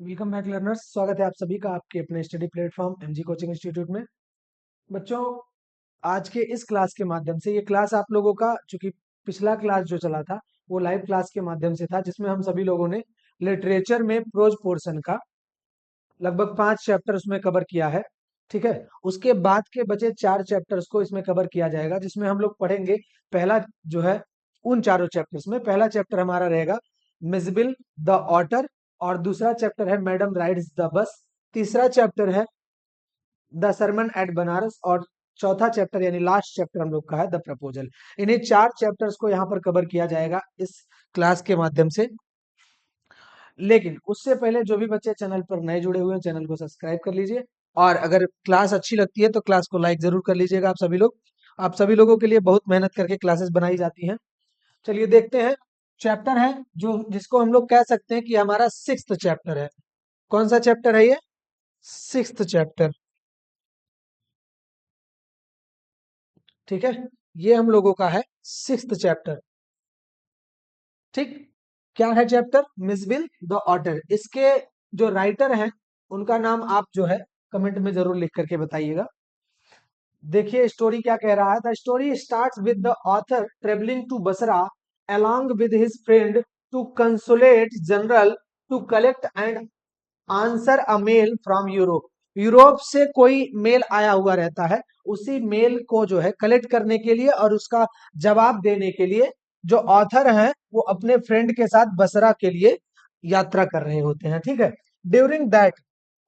Welcome back learners. स्वागत है आप सभी का आपके अपने study platform MG coaching institute में। बच्चों, आज के इस क्लास के माध्यम से, ये क्लास आप लोगों का, चूंकि पिछला क्लास जो चला था वो लाइव क्लास के माध्यम से था, जिसमें हम सभी लोगों ने लिटरेचर में प्रोज पोर्शन का लगभग 5 चैप्टर उसमें कवर किया है। ठीक है, उसके बाद के बचे 4 चैप्टर्स को इसमें कवर किया जाएगा, जिसमें हम लोग पढ़ेंगे। पहला जो है, उन चारों चैप्टर्स में पहला चैप्टर हमारा रहेगा मिसबिल द ऑटर, और दूसरा चैप्टर है मैडम राइड्स द बस, तीसरा चैप्टर है द सरमन एट बनारस, और चौथा चैप्टर यानी लास्ट चैप्टर हम लोग का है द प्रपोजल। इन्हीं 4 चैप्टर्स को यहाँ पर कवर किया जाएगा इस क्लास के माध्यम से। लेकिन उससे पहले जो भी बच्चे चैनल पर नए जुड़े हुए हैं, चैनल को सब्सक्राइब कर लीजिए, और अगर क्लास अच्छी लगती है तो क्लास को लाइक जरूर कर लीजिएगा। आप सभी लोगों के लिए बहुत मेहनत करके क्लासेस बनाई जाती हैं। चलिए देखते हैं। चैप्टर है जो जिसको हम लोग कह सकते हैं कि हमारा 6th चैप्टर है। कौन सा चैप्टर है ये? 6th chapter. ठीक है, ये हम लोगों का है 6th चैप्टर। ठीक, क्या है चैप्टर? मिसबिल the otter. इसके जो राइटर हैं उनका नाम आप जो है कमेंट में जरूर लिख करके बताइएगा। देखिए स्टोरी क्या कह रहा है। The story starts with the author travelling to Basra along with his friend to consulate general to collect and answer a mail from Europe. Europe से कोई मेल आया हुआ रहता है, उसी मेल को जो है कलेक्ट करने के लिए और उसका जवाब देने के लिए जो ऑथर हैं वो अपने फ्रेंड के साथ बसरा के लिए यात्रा कर रहे होते हैं। ठीक है, ड्यूरिंग दैट,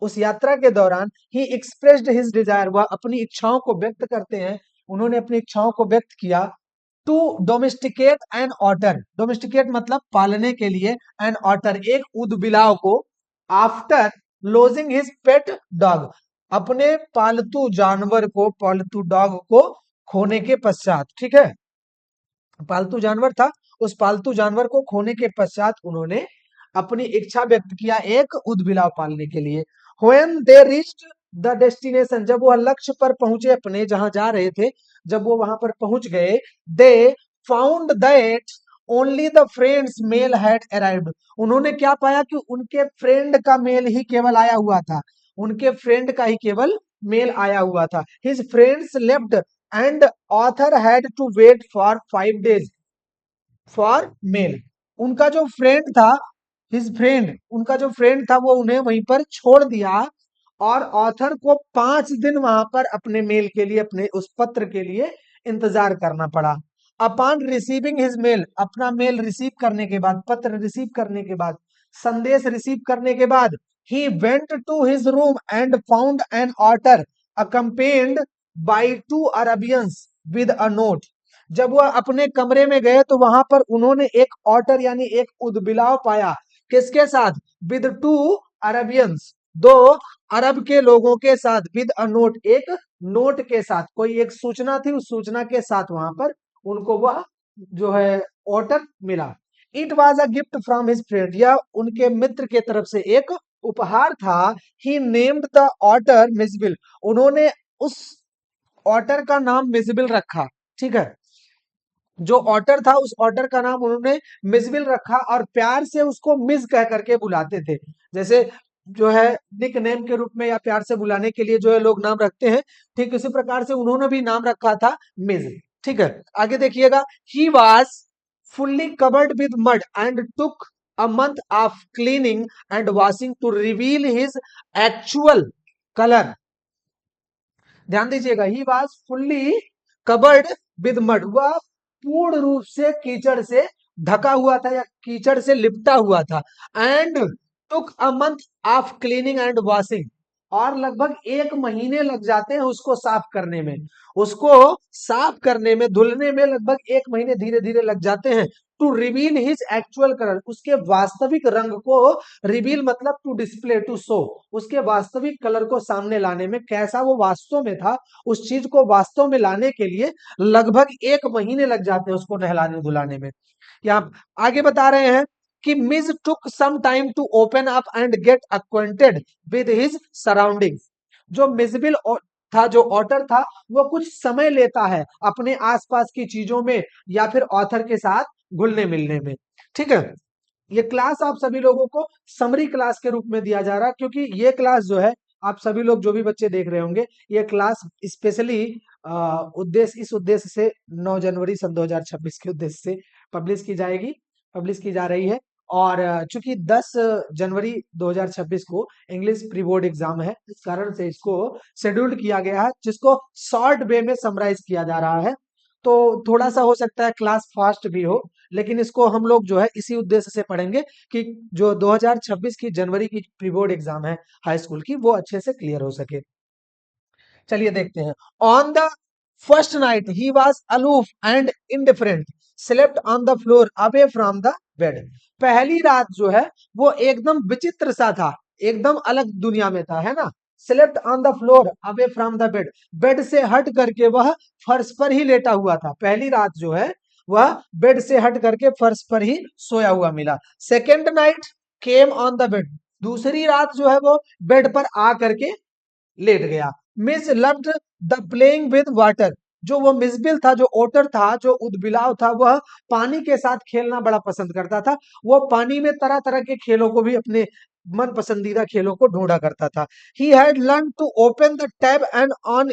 उस यात्रा के दौरान ही एक्सप्रेस्ड हिज डिजायर, वह अपनी इच्छाओं को व्यक्त करते हैं, उन्होंने अपनी इच्छाओं को व्यक्त किया। To domesticate an otter, domesticate मतलब पालने के लिए, एन ऑटर एक ऊदबिलाव को, after losing his pet dog, अपने पालतू जानवर को, पालतू डॉग को खोने के पश्चात। ठीक है, पालतू जानवर था, उस पालतू जानवर को खोने के पश्चात उन्होंने अपनी इच्छा व्यक्त किया एक ऊदबिलाव पालने के लिए। When they reached the destination, जब वह लक्ष्य पर पहुंचे, अपने जहां जा रहे थे, जब वो वहां पर पहुंच गए, they found that only the friend's mail had arrived, उन्होंने क्या पाया कि उनके फ्रेंड का मेल ही केवल आया हुआ था, उनके फ्रेंड का ही केवल मेल आया हुआ था। His friends left and author had to wait for 5 days for male. उनका जो फ्रेंड था, हिज फ्रेंड, उनका जो फ्रेंड था वो उन्हें वहीं पर छोड़ दिया, और ऑथर को 5 दिन वहां पर अपने मेल के लिए, अपने उस पत्र के लिए इंतजार करना पड़ा। अपॉन रिसीविंग हिज मेल, अपना मेल रिसीव करने के बाद, पत्र रिसीव करने के बाद, संदेश रिसीव करने के बाद, he went to his room and found an otter accompanied by 2 Arabians with a note. जब वह अपने कमरे में गए तो वहां पर उन्होंने एक ऑटर यानी एक उदबिलाव पाया। किसके साथ? विद 2 अरबियंस, 2 अरब के लोगों के साथ, विद अ नोट एक नोट के साथ, कोई एक सूचना थी, उस सूचना के साथ वहां पर उनको वह जो है ऑटर मिला। It was a gift from his friend, यह उनके मित्र के तरफ से एक उपहार था। ही नेम्ड द ऑटर मिसबिल, उन्होंने उस ऑटर का नाम मिसबिल रखा। ठीक है, जो ऑटर था उस ऑटर का नाम उन्होंने मिसबिल रखा, और प्यार से उसको मिस कह करके बुलाते थे। जैसे जो है निक नेम के रूप में या प्यार से बुलाने के लिए जो है लोग नाम रखते हैं, ठीक इसी प्रकार से उन्होंने भी नाम रखा था मिस। ठीक है, आगे देखिएगा। He was fully covered with mud and took a month of cleaning and washing to reveal his actual colour. ध्यान दीजिएगा, he was fully covered with mud, वह पूर्ण रूप से कीचड़ से ढका हुआ था या कीचड़ से लिपटा हुआ था। And took a month of cleaning and washing, और लगभग 1 महीने लग जाते हैं उसको साफ करने में, उसको साफ करने में, धुलने में लगभग 1 महीने धीरे धीरे लग जाते हैं। To reveal his actual colour, उसके वास्तविक रंग को, रिवील मतलब टू डिस्प्ले, टू शो, उसके वास्तविक कलर को सामने लाने में, कैसा वो वास्तव में था, उस चीज को वास्तव में लाने के लिए लगभग 1 महीने लग जाते हैं उसको नहलाने धुलाने में। यहाँ आगे बता रहे हैं कि Mij took some time to open up and get acquainted with his surroundings, जो मिसबिल था, जो ऑटर था, वो कुछ समय लेता है अपने आसपास की चीजों में या फिर ऑथर के साथ घुलने मिलने में। ठीक है, ये क्लास आप सभी लोगों को समरी क्लास के रूप में दिया जा रहा है, क्योंकि ये क्लास जो है आप सभी लोग जो भी बच्चे देख रहे होंगे, ये क्लास स्पेशली उद्देश्य इस उद्देश्य से 9 जनवरी सन 2026 के उद्देश्य से पब्लिश की जाएगी, पब्लिश की जा रही है। और चूंकि 10 जनवरी 2026 को इंग्लिश प्री बोर्ड एग्जाम है, इस कारण से इसको शेड्यूल्ड किया गया है, जिसको शॉर्ट वे में समराइज किया जा रहा है। तो थोड़ा सा हो सकता है क्लास फास्ट भी हो, लेकिन इसको हम लोग जो है इसी उद्देश्य से पढ़ेंगे कि जो 2026 की जनवरी की प्री बोर्ड एग्जाम है हाई स्कूल की, वो अच्छे से क्लियर हो सके। चलिए देखते हैं। On the first night he was aloof and indifferent, slept on the floor away from the bed. पहली रात जो है वो एकदम विचित्र सा था, एकदम अलग दुनिया में था, है ना। Slept on the floor away from the bed, bed से हट करके वह फर्श पर ही लेटा हुआ था। पहली रात जो है वह बेड से हट करके फर्श पर ही सोया हुआ मिला। Second night came on the bed, दूसरी रात जो है वो बेड पर आ करके लेट गया। Miss loved the playing with water, जो वो मिसबिल था, जो ओटर था, जो उदबिलाव था, वह पानी के साथ खेलना बड़ा पसंद करता था। वो पानी में तरह तरह के खेलों को भी, अपने मन पसंदीदा खेलों को ढूंढा करता था। He had learn to open the tap and on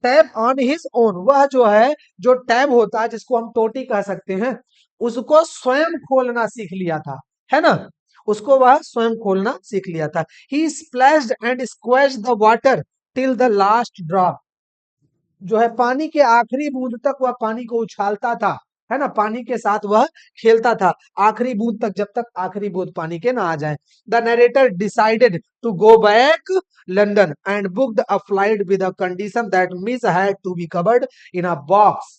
tap on his own, वह जो है, जो टैब होता है जिसको हम टोटी कह सकते हैं, उसको स्वयं खोलना सीख लिया था, है ना। उसको वह स्वयं खोलना सीख लिया था। He splashed and squashed the water till the last drop, जो है पानी के आखिरी बूंद तक वह पानी को उछालता था, है ना, पानी के साथ वह खेलता था आखिरी बूंद तक, जब तक आखिरी बूंद पानी के ना आ जाए। The narrator decided to go back London and booked a flight with a condition that Mij had to be covered in a box.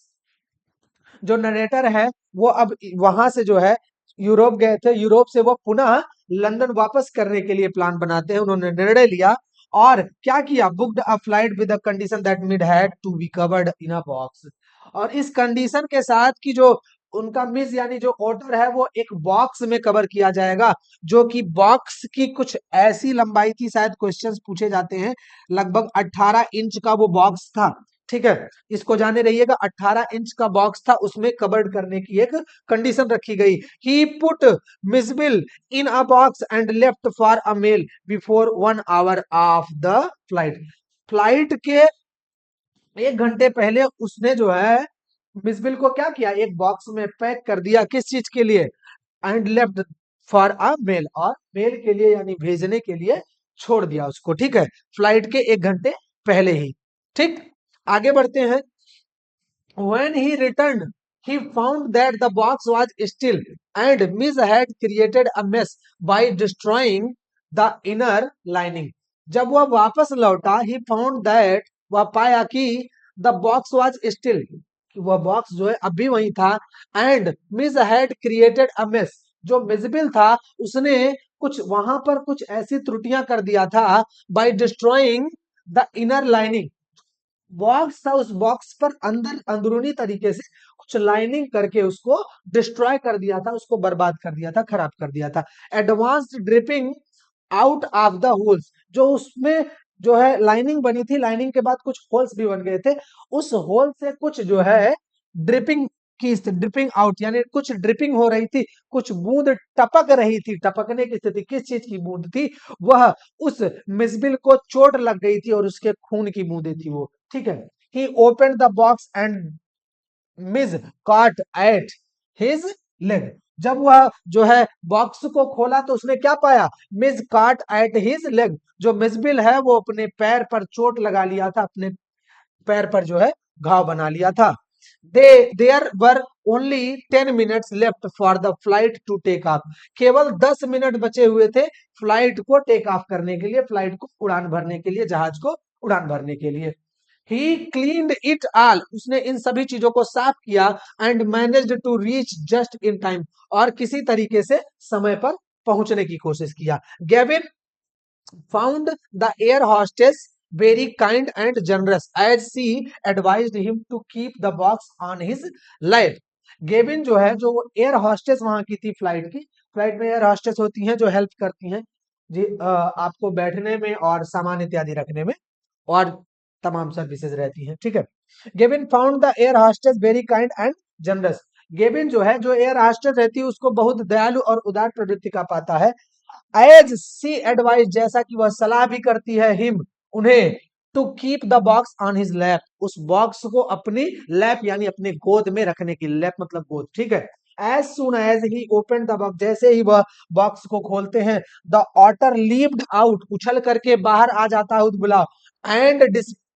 जो नरेटर है वो अब वहां से जो है यूरोप गए थे, यूरोप से वो पुनः लंदन वापस करने के लिए प्लान बनाते हैं। उन्होंने निर्णय लिया और क्या किया, booked a flight with a condition that Mij had to be covered in a box, और इस कंडीशन के साथ कि जो उनका मिस यानी जो ऑर्डर है वो एक बॉक्स में कवर किया जाएगा, जो कि बॉक्स की कुछ ऐसी लंबाई थी, शायद क्वेश्चंस पूछे जाते हैं, लगभग 18 इंच का वो बॉक्स था। ठीक है, इसको जाने रहिएगा, 18 इंच का बॉक्स था, उसमें कवर्ड करने की एक कंडीशन रखी गई। He put Misbil in a box and left for a mail before 1 hour of the flight. Flight के 1 घंटे पहले उसने जो है मिसबिल को क्या किया, एक बॉक्स में पैक कर दिया, किस चीज के लिए, and left for a meal, और मेल के लिए यानी भेजने के लिए छोड़ दिया उसको। ठीक है, फ्लाइट के 1 घंटे पहले ही। ठीक, आगे बढ़ते हैं। When he returned, he found that the box was still, and Miss had created a mess by destroying the inner lining. जब वह वापस लौटा, he found that, वह पाया कि the box was still, कि वह बॉक्स जो है अब भी वही था, and Miss had created a mess, जो मिसबिल था उसने कुछ वहां पर कुछ ऐसी त्रुटियां कर दिया था, by destroying the inner lining, box था, उस बॉक्स पर अंदर अंदरूनी तरीके से कुछ लाइनिंग करके उसको डिस्ट्रॉय कर दिया था, उसको बर्बाद कर दिया था, खराब कर दिया था। Advanced dripping out of the holes, जो उसमें जो है लाइनिंग बनी थी, लाइनिंग के बाद कुछ होल्स भी बन गए थे, उस होल से कुछ जो है ड्रिपिंग की, ड्रिपिंग आउट यानी कुछ ड्रिपिंग हो रही थी, कुछ बूंद टपक रही थी, टपकने की स्थिति, किस चीज की बूंद थी, वह उस मिसबिल को चोट लग गई थी और उसके खून की बूंदें थी वो। ठीक है, he open the box and miss caught at his leg, जब वह जो है बॉक्स को खोला तो उसने क्या पाया, Mij caught at his leg, जो मिसबिल है वो अपने पैर पर चोट लगा लिया था, अपने पैर पर जो है घाव बना लिया था। There were only 10 minutes left for the flight to take off, केवल 10 मिनट बचे हुए थे फ्लाइट को टेक ऑफ करने के लिए, फ्लाइट को उड़ान भरने के लिए, जहाज को उड़ान भरने के लिए। ही क्लीन्ड इट ऑल, उसने इन सभी चीजों को साफ किया, and managed to reach just in time, और किसी तरीके से समय पर पहुंचने की कोशिश किया। Gavin found the air hostess very kind and generous as she advised him to keep the box on his lap. Gavin जो है, जो एयर हॉस्टेस वहां की थी, फ्लाइट की, फ्लाइट में एयर हॉस्टेस होती हैं जो हेल्प करती हैं जी, आपको बैठने में और सामान इत्यादि रखने में, और तमाम सर्विसेज रहती हैं। ठीक है, Gavin found the air hostess very kind and generous, गेबिन जो है, जो एयर हॉस्टेस रहती है, उसको बहुत दयालु और उदार प्रवृत्ति का पाता है। एज सी एडवाइस, जैसा कि वह सलाह भी करती है हिम, उन्हें, to keep the box on his lap, उस बॉक्स को अपनी लैप यानी अपने गोद में रखने की, लैप मतलब गोद, ठीक है। As soon as he open the box, जैसे ही वह बॉक्स को खोलते हैं, द ऑटर लीप्ड आउट, उछल करके बाहर आ जाता है उदबुला, and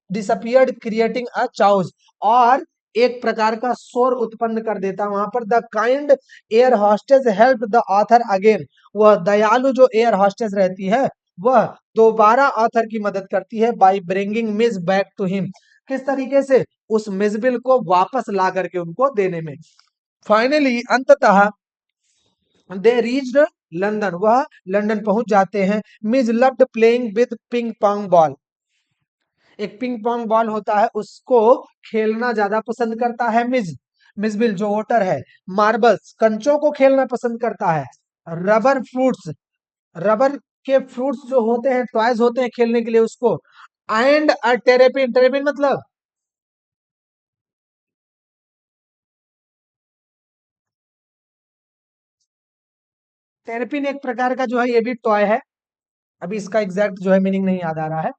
disappeared creating a chaos, और एक प्रकार का शोर उत्पन्न कर देता है वहां पर। The kind air hostess help the author again, वह दयालु जो एयर हॉस्टेस रहती है, वह दोबारा ऑथर की मदद करती है, by bringing Mij back to him, किस तरीके से, उस मिसबिल को वापस ला करके उनको देने में। फाइनली, अंततः, दे रीच्ड लंदन, वह लंदन पहुंच जाते हैं। Miss loved playing with ping pong ball, एक पिंग पोंग बॉल होता है, उसको खेलना ज्यादा पसंद करता है मिसबिल जो वोटर है। मार्बल्स, कंचों को खेलना पसंद करता है। रबर फ्रूट्स, रबर के फ्रूट्स जो होते हैं, टॉयज होते हैं खेलने के लिए उसको। एंड अ टेरेपिन, टेरेपिन मतलब टेरेपिन एक प्रकार का जो है, ये भी टॉय है। अभी इसका एग्जैक्ट जो है मीनिंग नहीं याद आ रहा है।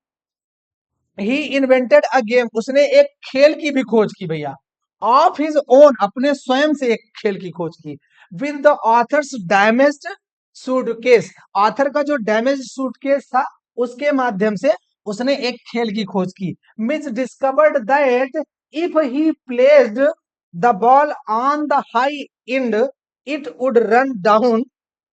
ही इन्वेंटेड अ गेम, उसने एक खेल की भी खोज की भैया। ऑफ हिज ओन, अपने स्वयं से एक खेल की खोज की। With the author's damaged suitcase, author का जो डैमेज सूटकेस था, उसके माध्यम से उसने एक खेल की खोज की। Miss discovered that if he placed the ball on the high and, it would run down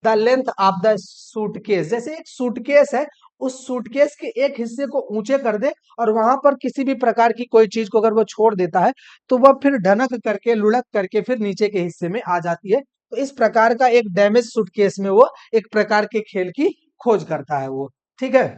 the length of the suitcase, जैसे एक सूटकेस है, उस सूटकेस के एक हिस्से को ऊंचे कर दे, और वहां पर किसी भी प्रकार की कोई चीज को अगर वो छोड़ देता है, तो वह फिर ढनक करके, लुढ़क करके फिर नीचे के हिस्से में आ जाती है। तो इस प्रकार का एक डैमेज सूटकेस में वो एक प्रकार के खेल की खोज करता है वो, ठीक है।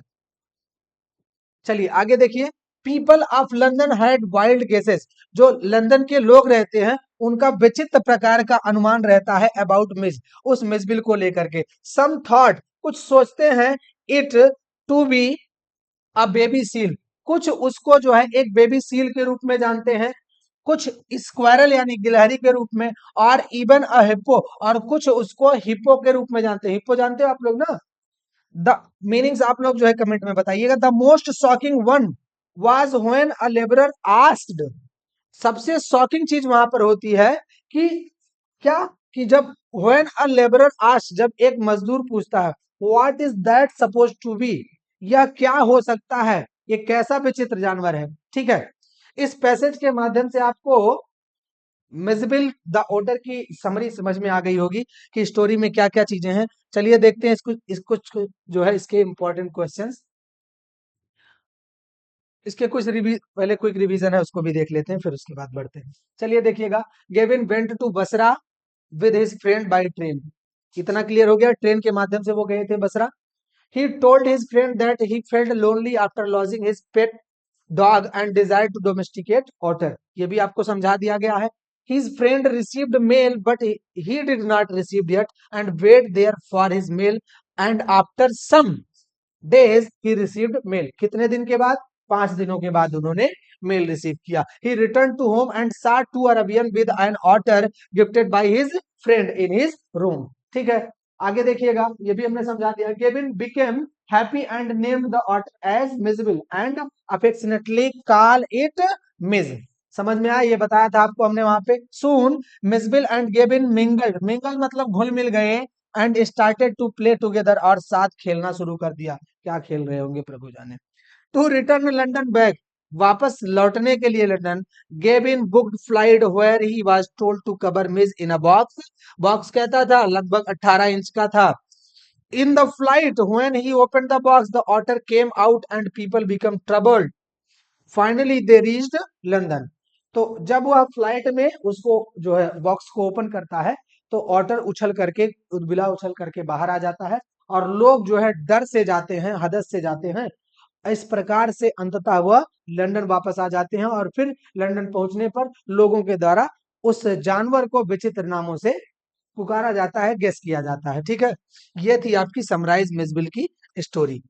चलिए आगे देखिए। People of London had wild guesses, जो लंदन के लोग रहते हैं, उनका विचित्र प्रकार का अनुमान रहता है अबाउट मिस, उस मिसबिल को लेकर के। सम थॉट, कुछ सोचते हैं, it to be a baby seal, कुछ उसको जो है एक बेबी सील के रूप में जानते हैं, कुछ स्क्वायरल यानी गिलहरी के रूप में, और इवन अ हिप्पो, और कुछ उसको हिप्पो के रूप में जानते हैं। हिप्पो जानते हो आप लोग ना, द मीनिंग्स आप लोग जो है कमेंट में बताइएगा। The most shocking one was when a labourer asked, सबसे शॉकिंग चीज वहां पर होती है कि क्या, कि जब व्हेन अ लेबरर आस्क्ड, जब एक मजदूर पूछता है, what is that suppose to be, यह क्या हो सकता है, ये कैसा विचित्र जानवर है, ठीक है। इस पैसेज के माध्यम से आपको मिजबिल द ओटर की समरी समझ में आ गई होगी कि स्टोरी में क्या क्या चीजें हैं। चलिए देखते हैं इसको जो है इसके इंपॉर्टेंट क्वेश्चंस, इसके कुछ पहले क्विक रिवीजन है, उसको भी देख लेते हैं, फिर उसके बाद बढ़ते हैं। चलिए देखिएगा। Gavin went to Basra with his friend by train, इतना क्लियर हो गया, ट्रेन के माध्यम से वो गए थे Basra. He told his friend that he felt lonely after losing his pet dog and desire to domesticate otter, ये भी आपको समझा दिया गया है। His friend received mail, but he did not receive yet, and wait there for his mail. And after some days, he received mail. कितने दिन के बाद? 5 दिनों के बाद उन्होंने मेल रिसीव किया। He returned to home and saw 2 Arabian with an otter gifted by his friend in his room. ठीक है, आगे देखिएगा, ये भी हमने समझा दिया। Kevin became happy and named the otter as Mizbil and affectionately call it Miz. समझ में आया, ये बताया था आपको हमने वहां पे। Soon Mijbil and Gavin mingled, mingle मतलब घुल मिल गए, and started to play together, और साथ खेलना शुरू कर दिया। क्या खेल रहे होंगे प्रभु जाने। टू रिटर्न लंदन बैक, वापस लौटने के लिए London. Gavin booked flight where he was told to cover Mij in a box, box कहता था लगभग 18 इंच का था। In the flight when he open the box, the otter came out and people become troubled, finally they reached London. तो जब वह flight में उसको जो है बॉक्स को ओपन करता है, तो ऑटर उछल करके, उदबिला उछल करके बाहर आ जाता है, और लोग जो है डर से जाते हैं, हदस से जाते हैं। इस प्रकार से अंततः वह लंदन वापस आ जाते हैं, और फिर लंदन पहुंचने पर लोगों के द्वारा उस जानवर को विचित्र नामों से पुकारा जाता है, गेस किया जाता है, ठीक है। ये थी आपकी समराइज मिसबिल की स्टोरी।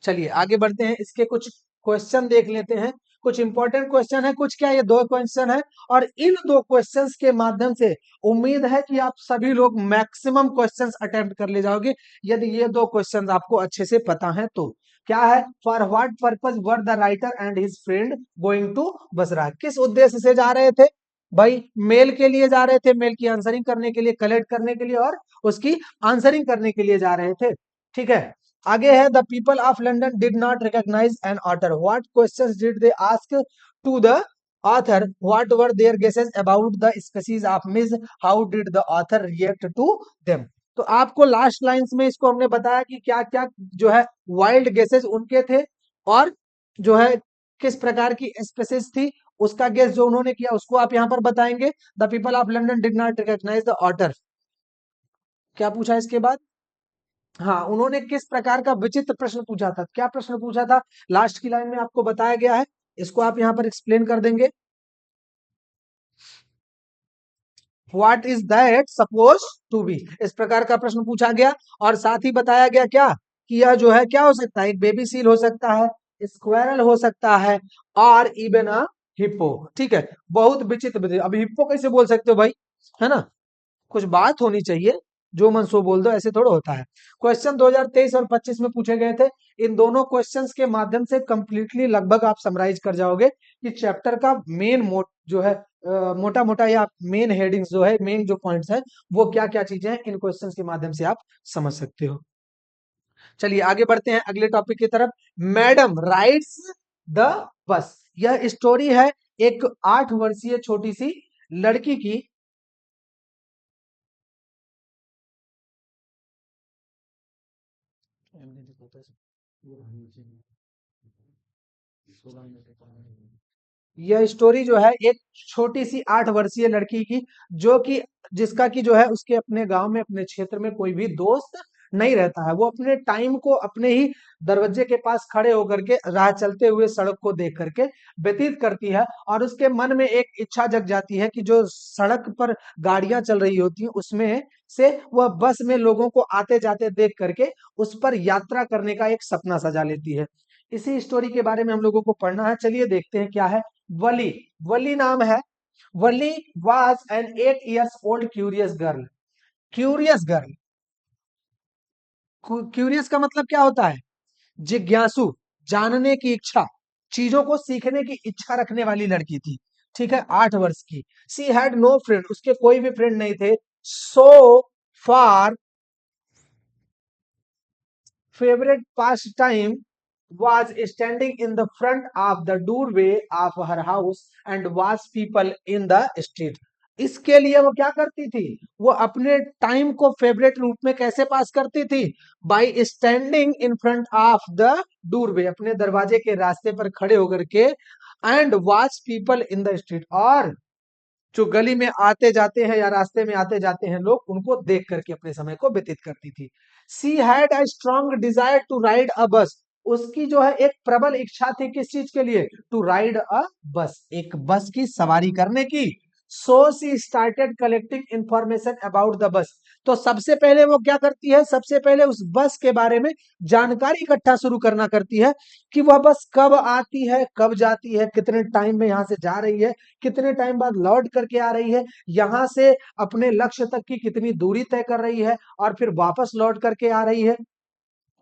चलिए आगे बढ़ते हैं, इसके कुछ क्वेश्चन देख लेते हैं। कुछ इंपॉर्टेंट क्वेश्चन है, कुछ क्या ये 2 क्वेश्चन है, और इन 2 क्वेश्चंस के माध्यम से उम्मीद है कि आप सभी लोग मैक्सिमम क्वेश्चंस अटेम्प्ट कर ले जाओगे, यदि ये 2 क्वेश्चंस आपको अच्छे से पता है तो। क्या है? For what purpose were the writer and his friend going to Basra? किस उद्देश्य से जा रहे थे भाई? मेल के लिए जा रहे थे, मेल की आंसरिंग करने के लिए, कलेक्ट करने के लिए और उसकी आंसरिंग करने के लिए जा रहे थे। ठीक है, आगे है the people of London did not recognise an author, what questions did they ask to the author, what were their guesses about the species of Mij, how did the author react to them? तो आपको last lines में इसको हमने बताया कि क्या क्या जो है वाइल्ड गेसेस उनके थे, और जो है किस प्रकार की स्पीसीज थी उसका गेस जो उन्होंने किया उसको आप यहां पर बताएंगे। The people of London did not recognise the author, क्या पूछा इसके बाद? हाँ, उन्होंने किस प्रकार का विचित्र प्रश्न पूछा था? क्या प्रश्न पूछा था? लास्ट की लाइन में आपको बताया गया है, इसको आप यहां पर एक्सप्लेन कर देंगे। What is that suppose to be, इस प्रकार का प्रश्न पूछा गया, और साथ ही बताया गया क्या कि यह जो है क्या हो सकता है, एक बेबी सील हो सकता है, स्क्वायरल हो सकता है, और इवन अ हिप्पो। ठीक है, बहुत विचित्र। अब हिप्पो कैसे बोल सकते हो भाई, है ना? कुछ बात होनी चाहिए, जो मन सो बोल दो, ऐसे थोड़ा होता है। क्वेश्चन 2023 और 25 में पूछे गए थे। इन दोनों क्वेश्चंस के माध्यम से कंप्लीटली लगभग आप समराइज कर जाओगे कि चैप्टर का मेन जो है मोटा मोटा, या मेन हेडिंग्स जो है, मेन जो पॉइंट्स है वो क्या क्या चीजें हैं, इन क्वेश्चंस के माध्यम से आप समझ सकते हो। चलिए आगे बढ़ते हैं अगले टॉपिक की तरफ। मैडम राइड्स द बस, यह स्टोरी है एक 8 वर्षीय छोटी सी लड़की की। यह स्टोरी जो है एक छोटी सी 8 वर्षीय लड़की की, जो कि जिसका कि जो है उसके अपने गांव में, अपने क्षेत्र में कोई भी दोस्त नहीं रहता है। वो अपने टाइम को अपने ही दरवाजे के पास खड़े होकर के, राह चलते हुए सड़क को देख करके व्यतीत करती है, और उसके मन में एक इच्छा जग जाती है कि जो सड़क पर गाड़ियां चल रही होती हैं उसमें से वह बस में लोगों को आते जाते देख करके उस पर यात्रा करने का एक सपना सजा लेती है। इसी स्टोरी के बारे में हम लोगों को पढ़ना है। चलिए देखते हैं क्या है। वली, वली नाम है। Valli was an 8 years old curious girl. Curious girl, curious का मतलब क्या होता है? जिज्ञासु, जानने की इच्छा, चीजों को सीखने की इच्छा रखने वाली लड़की थी। ठीक है, 8 वर्ष की। सी हैड नो फ्रेंड, उसके कोई भी फ्रेंड नहीं थे। सो फार favorite pastime was standing in the front of the doorway of her house and watch people in the street. इसके लिए वो क्या करती थी? वो अपने टाइम को फेवरेट रूप में कैसे पास करती थी? Bye standing in front of the doorway, अपने दरवाजे के रास्ते पर खड़े होकर के, and watch people in the street, और जो गली में आते जाते हैं या रास्ते में आते जाते हैं लोग, उनको देख करके अपने समय को व्यतीत करती थी। She had a strong desire to ride a bus, उसकी जो है एक प्रबल इच्छा थी किस चीज के लिए? टू राइड अ बस, एक बस की सवारी करने की। So she started collecting information about the bus, तो सबसे पहले वो क्या करती है? सबसे पहले उस बस के बारे में जानकारी इकट्ठा शुरू करना करती है, कि वह बस कब आती है, कब जाती है, कितने टाइम में यहां से जा रही है, कितने टाइम बाद लौट करके आ रही है, यहां से अपने लक्ष्य तक की कितनी दूरी तय कर रही है, और फिर वापस लौट करके आ रही है,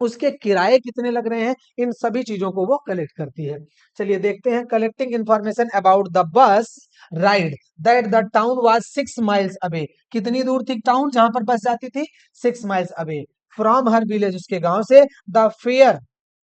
उसके किराए कितने लग रहे हैं, इन सभी चीजों को वो कलेक्ट करती है। चलिए देखते हैं। Collecting information about the bus ride that the town was 6 miles away, कितनी दूर थी टाउन जहां पर बस जाती थी? 6 miles away from her village, उसके गांव से। द फेयर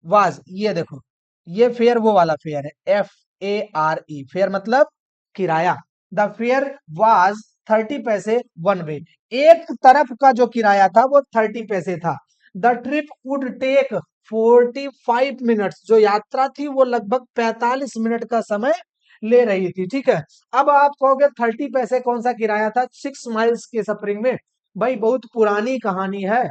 वाज, ये देखो, ये फेयर वो वाला फेयर है, FARE, फेयर मतलब किराया। द फेयर वाज 30 पैसे वन वे, एक तरफ का जो किराया था वो 30 पैसे था। The trip would take 45 minutes, जो यात्रा थी वो लगभग 45 मिनट का समय ले रही थी। ठीक है, अब आप कहोगे 30 पैसे कौन सा किराया था 6 माइल्स के सफरिंग में? भाई बहुत पुरानी कहानी है।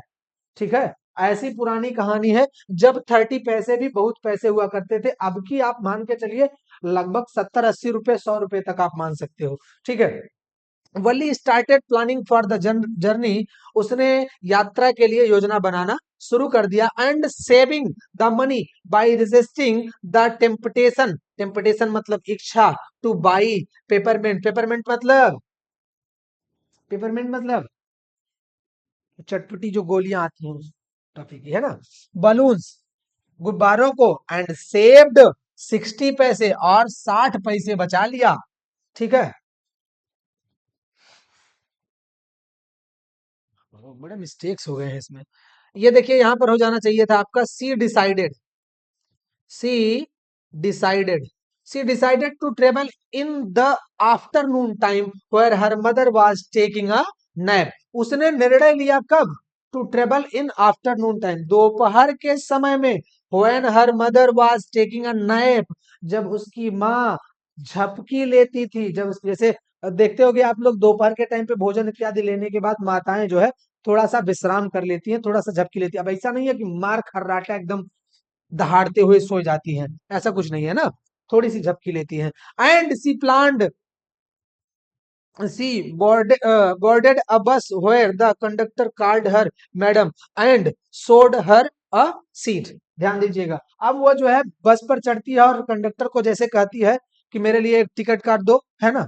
ठीक है, ऐसी पुरानी कहानी है जब 30 पैसे भी बहुत पैसे हुआ करते थे। अब की आप मान के चलिए लगभग 70-80 रुपए, 100 रुपए तक आप मान सकते हो। ठीक है, Valli started planning for the journey, उसने यात्रा के लिए योजना बनाना शुरू कर दिया। And saving the money by resisting the temptation, temptation मतलब इच्छा, टू बाई पेपरमेंट, पेपरमेंट मतलब, पेपरमेंट मतलब चटपटी जो गोलियां आती हैं उस टॉपिक की है ना, बलून्स, गुब्बारों को। एंड सेव्ड 60 पैसे, और 60 पैसे बचा लिया। ठीक है, बड़े मिस्टेक्स हो गए हैं इसमें। ये देखिए यहां पर हो जाना चाहिए था आपका she decided, she decided, she decided to travel in the afternoon time where her mother was taking a nap. उसने निर्णय लिया कब, to travel in afternoon time, दोपहर के समय में। When her mother was taking a nap, जब उसकी माँ झपकी लेती थी, जब जैसे देखते होगे आप लोग दोपहर के टाइम पे भोजन इत्यादि लेने के बाद माताएं जो है थोड़ा सा विश्राम कर लेती हैं, थोड़ा सा झपकी लेती है। अब ऐसा नहीं है कि मार खर्राटा एकदम दहाड़ते हुए सो जाती हैं, ऐसा कुछ नहीं है ना, थोड़ी सी झपकी लेती हैं। And she planned, she boarded a bus where the conductor called her madam and showed her a seat। ध्यान दीजिएगा, अब वो जो है बस पर चढ़ती है और कंडक्टर को जैसे कहती है कि मेरे लिए एक टिकट काट दो, है ना।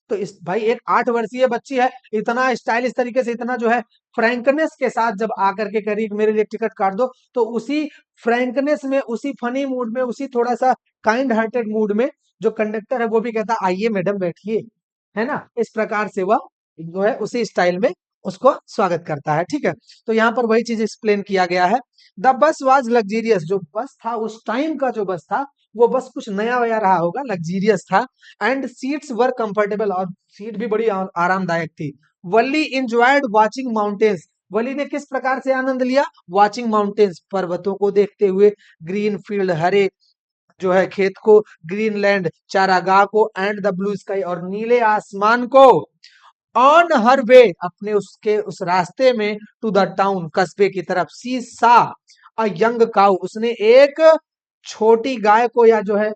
तो इस भाई एक 8 वर्षीय बच्ची है, इतना स्टाइलिश तरीके से, इतना जो है फ्रैंकनेस के साथ जब आकर के करी मेरे लिए टिकट काट दो, तो उसी फ्रैंकनेस में, उसी फनी मूड में, उसी थोड़ा सा काइंड हार्टेड मूड में जो कंडक्टर है वो भी कहता आइए मैडम बैठिए, है ना। इस प्रकार से वह जो है उसी स्टाइल में उसको स्वागत करता है। ठीक है, तो यहाँ पर वही चीज एक्सप्लेन किया गया है। द बस वाज लग्जीरियस, जो बस था उस टाइम का जो बस था वो बस कुछ नया वया रहा होगा, लग्जीरियस था। एंड सीट्स वर कंफर्टेबल, और सीट भी बड़ी आरामदायक थी। वल्ली इंजॉयड वाचिंग माउंटेन्स, वली ने किस प्रकार से आनंद लिया, वाचिंग माउंटेन्स, पर्वतों को देखते हुए, ग्रीन फील्ड, हरे जो है खेत को, ग्रीनलैंड चारागाह को, एंड द ब्लू स्काई, और नीले आसमान को। ऑन हर वे, अपने उसके उस रास्ते में, टू द टाउन, कस्बे की तरफ, सी सा अ यंग काउ, उसने एक छोटी गाय को, या जो है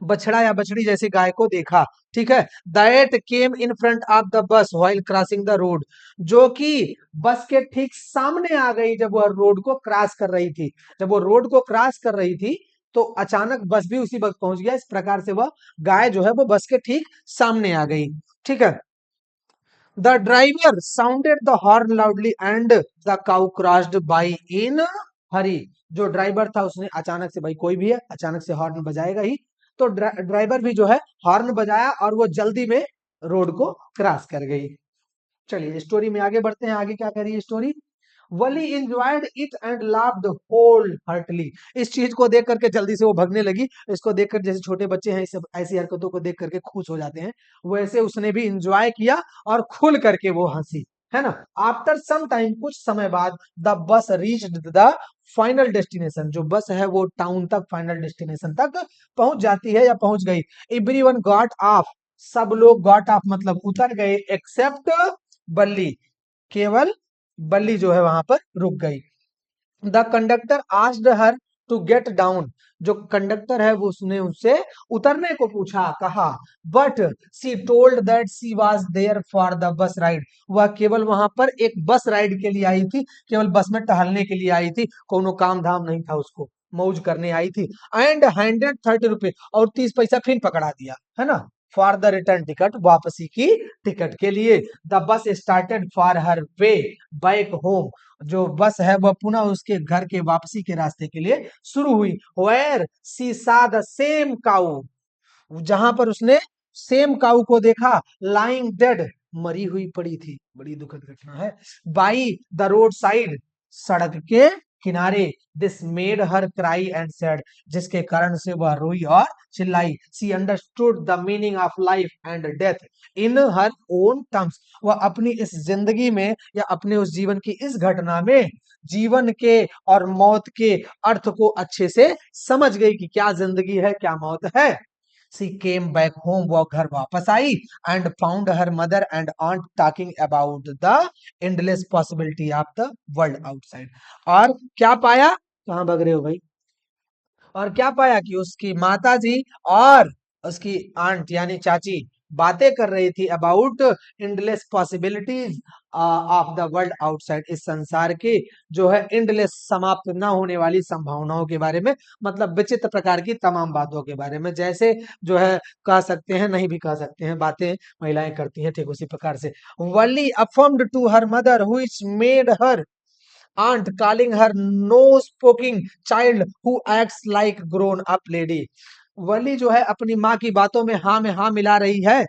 बछड़ा या बछड़ी जैसी गाय को देखा। ठीक है, that came in front of the bus while crossing the road, जो कि बस के ठीक सामने आ गई जब वह रोड को क्रॉस कर रही थी। जब वो रोड को क्रॉस कर रही थी तो अचानक बस भी उसी वक्त पहुंच गया। इस प्रकार से वह गाय जो है वो बस के ठीक सामने आ गई। ठीक है, the driver sounded the horn loudly and the cow crossed by in hurry, जो ड्राइवर था उसने अचानक से, भाई कोई भी है अचानक से हॉर्न बजाएगा ही, तो ड्राइवर भी जो है हॉर्न बजाया और वो जल्दी में रोड को क्रॉस कर गई। चलिए स्टोरी में आगे बढ़ते हैं, आगे क्या कह रही है story. Valli enjoyed it and laughed wholeheartedly, इस चीज को देख करके जल्दी से वो भगने लगी। इसको देखकर जैसे छोटे बच्चे हैं इस ऐसी हरकतों को देख करके खुश हो जाते हैं, वैसे उसने भी इंजॉय किया और खुल करके वो हंसी, है ना। आफ्टर सम टाइम, कुछ समय बाद, the bus reached the final destination, जो बस है वो टाउन तक, फाइनल डेस्टिनेशन तक पहुंच जाती है या पहुंच गई। एवरीवन गॉट ऑफ, सब लोग गॉट ऑफ मतलब उतर गए, एक्सेप्ट बल्ली, केवल बल्ली जो है वहां पर रुक गई। The conductor asked her to get down, जो कंडक्टर है वो उसने उससे उतरने को पूछा, कहा। But she told that she was there for the bus ride, वह केवल वहां पर एक बस राइड के लिए आई थी, केवल बस में टहलने के लिए आई थी, कोनो काम धाम नहीं था उसको, मौज करने आई थी। एंड 130 रुपए, और 30 पैसा फिर पकड़ा दिया, है ना, फॉर द रिटर्न टिकट, वापसी की टिकट के लिए। The bus started for her way back home, जो बस है वह पुनः उसके घर के वापसी के रास्ते के लिए शुरू हुई। वेयर सी सा द सेम काउ, जहां पर उसने सेम काउ को देखा, लाइंग डेड, मरी हुई पड़ी थी, बड़ी दुखद घटना है। बाई द रोड साइड, सड़क के किनारे। This made her cry and sad, जिसके कारण से वह रोई और चिल्लाई। She understood the meaning of life and death in her own terms, वह अपनी इस जिंदगी में या अपने उस जीवन की इस घटना में जीवन के और मौत के अर्थ को अच्छे से समझ गई कि क्या जिंदगी है क्या मौत है। सी केम बैक होम, वो घर वापस आई, and found her mother and aunt talking about the endless possibility of the world outside. और क्या पाया, कहाँ भाग रहे हो भाई, और क्या पाया कि उसकी माता जी और उसकी आंट यानी चाची बातें कर रही थी about endless possibilities of the world outside, इस संसार की जो है एंडलेस समाप्त न होने वाली संभावनाओं के बारे में, मतलब विचित्र प्रकार की तमाम बातों के बारे में, जैसे जो है कह सकते हैं, नहीं भी कह सकते हैं, बातें महिलाएं करती हैं, ठीक उसी प्रकार से। Valli affirmed to her mother which made her aunt calling her nose poking child who acts like grown up lady। वली जो है अपनी माँ की बातों में हाँ मिला रही है,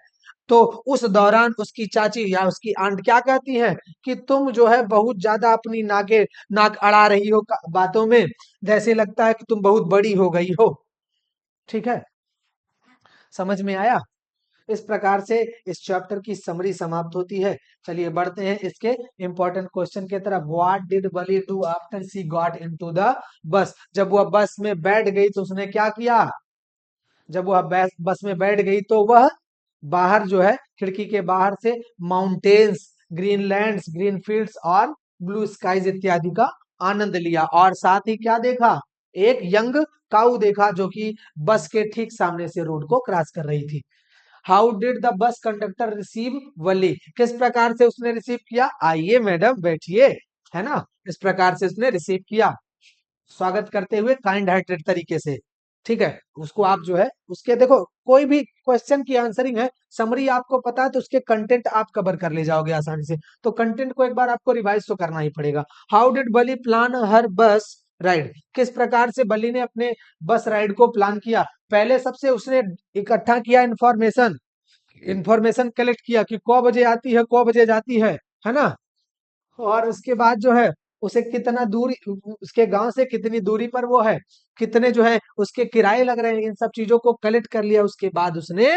तो उस दौरान उसकी चाची या उसकी आंट क्या कहती है कि तुम जो है बहुत ज्यादा अपनी नाक अड़ा रही हो बातों में, जैसे लगता है कि तुम बहुत बड़ी हो गई हो। ठीक है, समझ में आया? इस प्रकार से इस चैप्टर की समरी समाप्त होती है। चलिए बढ़ते हैं इसके इंपॉर्टेंट क्वेश्चन की तरफ। What did Bali do after she got into the bus? जब वह बस में बैठ गई तो उसने क्या किया? जब वह बस में बैठ गई तो वह बाहर जो है खिड़की के बाहर से माउंटेन्स, ग्रीनलैंड्स, ग्रीन फील्ड्स और ब्लू स्काईज इत्यादि का आनंद लिया, और साथ ही क्या देखा? एक यंग काऊ देखा जो कि बस के ठीक सामने से रोड को क्रॉस कर रही थी। How did the bus conductor receive Valli? किस प्रकार से उसने रिसीव किया? आइए मैडम बैठिए, है ना, इस प्रकार से उसने रिसीव किया, स्वागत करते हुए काइंड हार्टेड तरीके से। ठीक है, उसको आप जो है उसके देखो कोई भी क्वेश्चन की आंसरिंग है, समरी आपको पता है तो उसके कंटेंट आप कवर कर ले जाओगे आसानी से, तो कंटेंट को एक बार आपको रिवाइज तो करना ही पड़ेगा। हाउ डिड बली प्लान हर बस राइड? किस प्रकार से बली ने अपने बस राइड को प्लान किया? पहले सबसे उसने इकट्ठा किया इंफॉर्मेशन, इंफॉर्मेशन कलेक्ट किया कि क बजे आती है, क बजे जाती है ना, और उसके बाद जो है उसे कितना दूरी, उसके गांव से कितनी दूरी पर वो है, कितने जो है उसके किराए लग रहे हैं, इन सब चीजों को कलेक्ट कर लिया। उसके बाद उसने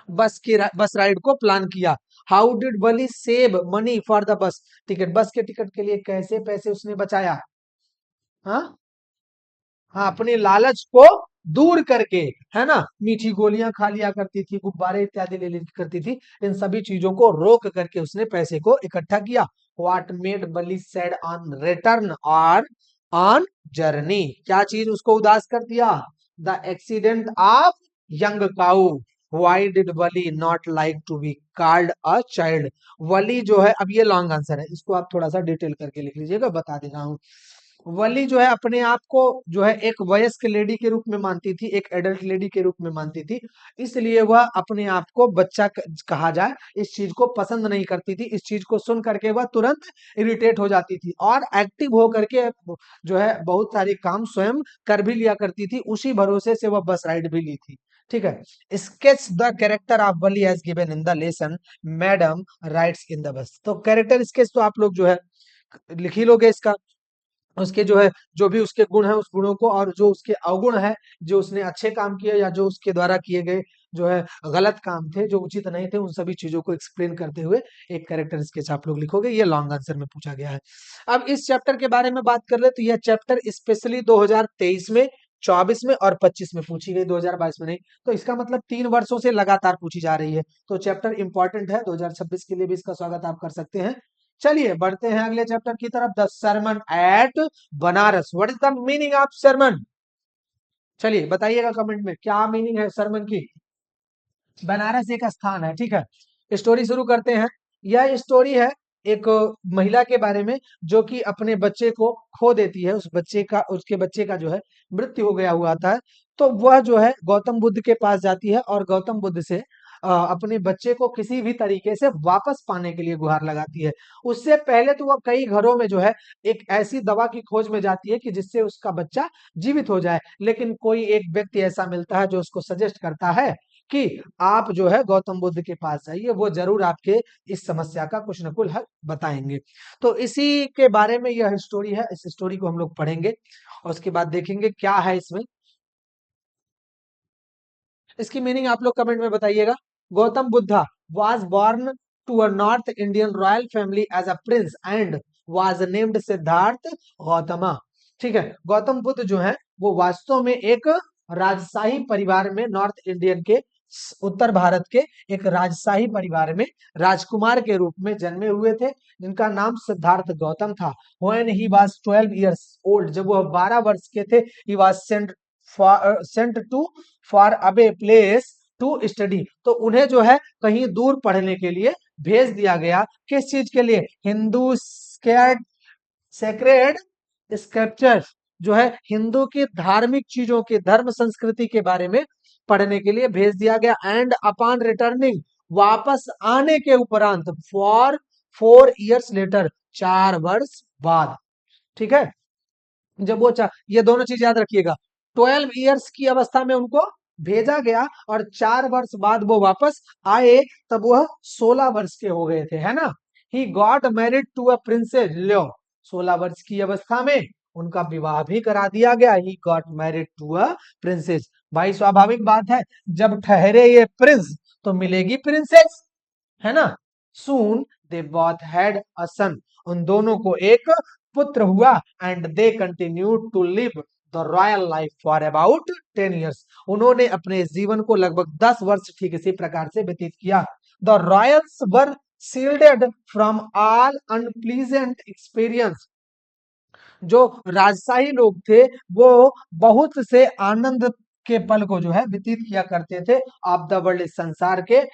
बस राइड को प्लान किया। How did Bali save money for the बस टिकट? बस के टिकट के लिए कैसे पैसे उसने बचाया? हाँ हाँ, अपने लालच को दूर करके, है ना, मीठी गोलियां खा लिया करती थी, गुब्बारे इत्यादि ले लिया करती थी, इन सभी चीजों को रोक करके उसने पैसे को इकट्ठा किया। What made Valli sad on return और ऑन जर्नी? क्या चीज उसको उदास कर दिया? The accident of young cow. Why did Valli not like to be called a child? Valli जो है, अब ये लॉन्ग आंसर है, इसको आप थोड़ा सा डिटेल करके लिख लीजिएगा, बता दे रहा हूं। वली जो है अपने आप को जो है एक वयस्क लेडी के रूप में मानती थी, एक एडल्ट लेडी के रूप में मानती थी, इसलिए वह अपने आप को बच्चा कहा जाए इस चीज को पसंद नहीं करती थी। इस चीज को सुन करके वह तुरंत इरिटेट हो जाती थी और एक्टिव हो करके जो है बहुत सारे काम स्वयं कर भी लिया करती थी, उसी भरोसे से वह बस राइड भी ली थी। ठीक है, sketch the character of Valli as given in the lesson madam rides in the bus. तो कैरेक्टर स्केच तो आप लोग जो है लिख ही लोगे इसका, उसके जो है जो भी उसके गुण है उस गुणों को, और जो उसके अवगुण है, जो उसने अच्छे काम किए या जो उसके द्वारा किए गए जो है गलत काम थे, जो उचित नहीं थे, उन सभी चीजों को एक्सप्लेन करते हुए एक कैरेक्टर स्केच आप लोग लिखोगे। ये लॉन्ग आंसर में पूछा गया है। अब इस चैप्टर के बारे में बात कर ले तो यह चैप्टर स्पेशली 2023 में, 24 में और 25 में पूछी गई, 2022 में नहीं। तो इसका मतलब 3 वर्षों से लगातार पूछी जा रही है, तो चैप्टर इंपॉर्टेंट है। 2026 के लिए भी इसका स्वागत आप कर सकते हैं। चलिए बढ़ते हैं अगले चैप्टर की तरफ, the sermon at Benares. What is the meaning of sermon? चलिए बताइएगा कमेंट में क्या मीनिंग है सरमन की। बनारस एक स्थान है, ठीक है। स्टोरी शुरू करते हैं। यह स्टोरी है एक महिला के बारे में जो कि अपने बच्चे को खो देती है, उस बच्चे का, उसके बच्चे का जो है मृत्यु हो गया हुआ था। तो वह जो है गौतम बुद्ध के पास जाती है और गौतम बुद्ध से अपने बच्चे को किसी भी तरीके से वापस पाने के लिए गुहार लगाती है। उससे पहले तो वह कई घरों में जो है एक ऐसी दवा की खोज में जाती है कि जिससे उसका बच्चा जीवित हो जाए, लेकिन कोई एक व्यक्ति ऐसा मिलता है जो उसको सजेस्ट करता है कि आप जो है गौतम बुद्ध के पास जाइए, वो जरूर आपके इस समस्या का कुछ न कुछ हल बताएंगे। तो इसी के बारे में यह स्टोरी है, इस स्टोरी को हम लोग पढ़ेंगे और उसके बाद देखेंगे क्या है इसमें। इसकी मीनिंग आप लोग कमेंट में बताइएगा। Gautam Buddha was born to a North Indian royal family as a prince and was named Siddharth Gautama. ठीक है, गौतम बुद्ध जो है वो वास्तव में एक राजशाही परिवार में, नॉर्थ इंडियन के, उत्तर भारत के एक राजशाही परिवार में राजकुमार के रूप में जन्मे हुए थे, जिनका नाम सिद्धार्थ गौतम था। When he was 12 years old, जब वह 12 वर्ष के थे, he was sent to far away place to study, तो उन्हें जो है कहीं दूर पढ़ने के लिए भेज दिया गया। किस चीज के लिए? हिंदू सेक्रेड स्क्रिप्चर्स, जो है हिंदू की धार्मिक चीजों की, धर्म संस्कृति के बारे में पढ़ने के लिए भेज दिया गया। एंड अपॉन रिटर्निंग, वापस आने के उपरांत, फॉर 4 years लेटर, 4 वर्ष बाद, ठीक है। जब वो ये दोनों चीज याद रखिएगा, 12 years की अवस्था में उनको भेजा गया और 4 वर्ष बाद वो वापस आए, तब वह 16 वर्ष के हो गए थे, है ना। He got married to a princess, लो 16 वर्ष की अवस्था में उनका विवाह भी करा दिया गया। He got married to a princess. भाई स्वाभाविक बात है, जब ठहरे ये प्रिंस तो मिलेगी प्रिंसेस, है ना। सून दे बोथ हैड अ सन, उन दोनों को एक पुत्र हुआ। And they continue to live the royal life for about 10 years, उन्होंने अपने जीवन को लगभग 10 वर्ष ठीक इसी प्रकार से व्यतीत किया। The Royals were shielded from all unpleasant experience, जो राजशाही लोग थे वो बहुत से आनंद के पल को जो है व्यतीत किया करते थे ऑफ द वर्ल्ड, संसार के।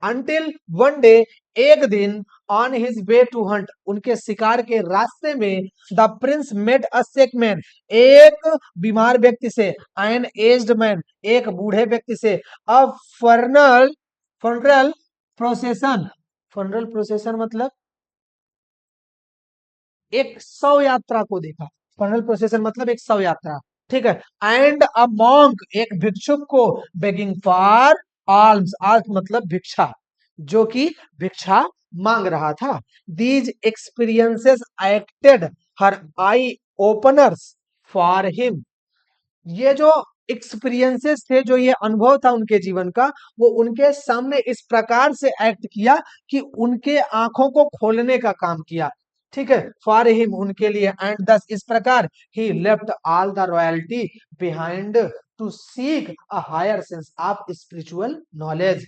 अंटिल वन डे, एक दिन, on his way to hunt, उनके शिकार के रास्ते में, the prince met a sick man, एक बीमार व्यक्ति से, एन एज्ड मैन, एक बूढ़े व्यक्ति से, अ फर्नल फनरल प्रोसेशन, फनरल प्रोसेशन मतलब एक शव यात्रा को देखा। फनरल प्रोसेशन मतलब एक शव यात्रा, ठीक है। एंड अ मॉन्क, एक भिक्षुक को, बेगिंग फॉर आल्म्स, आल्म्स मतलब भिक्षा, जो कि भिक्षा मांग रहा था। These experiences acted her I openers for him, ये जो एक्सपीरियंसेस थे, जो ये अनुभव था उनके जीवन का, वो उनके सामने इस प्रकार से एक्ट किया कि उनके आंखों को खोलने का काम किया, ठीक है, फॉर हिम, उनके लिए। एंड दस, इस प्रकार, he left all the royalty behind to seek a higher sense of spiritual knowledge,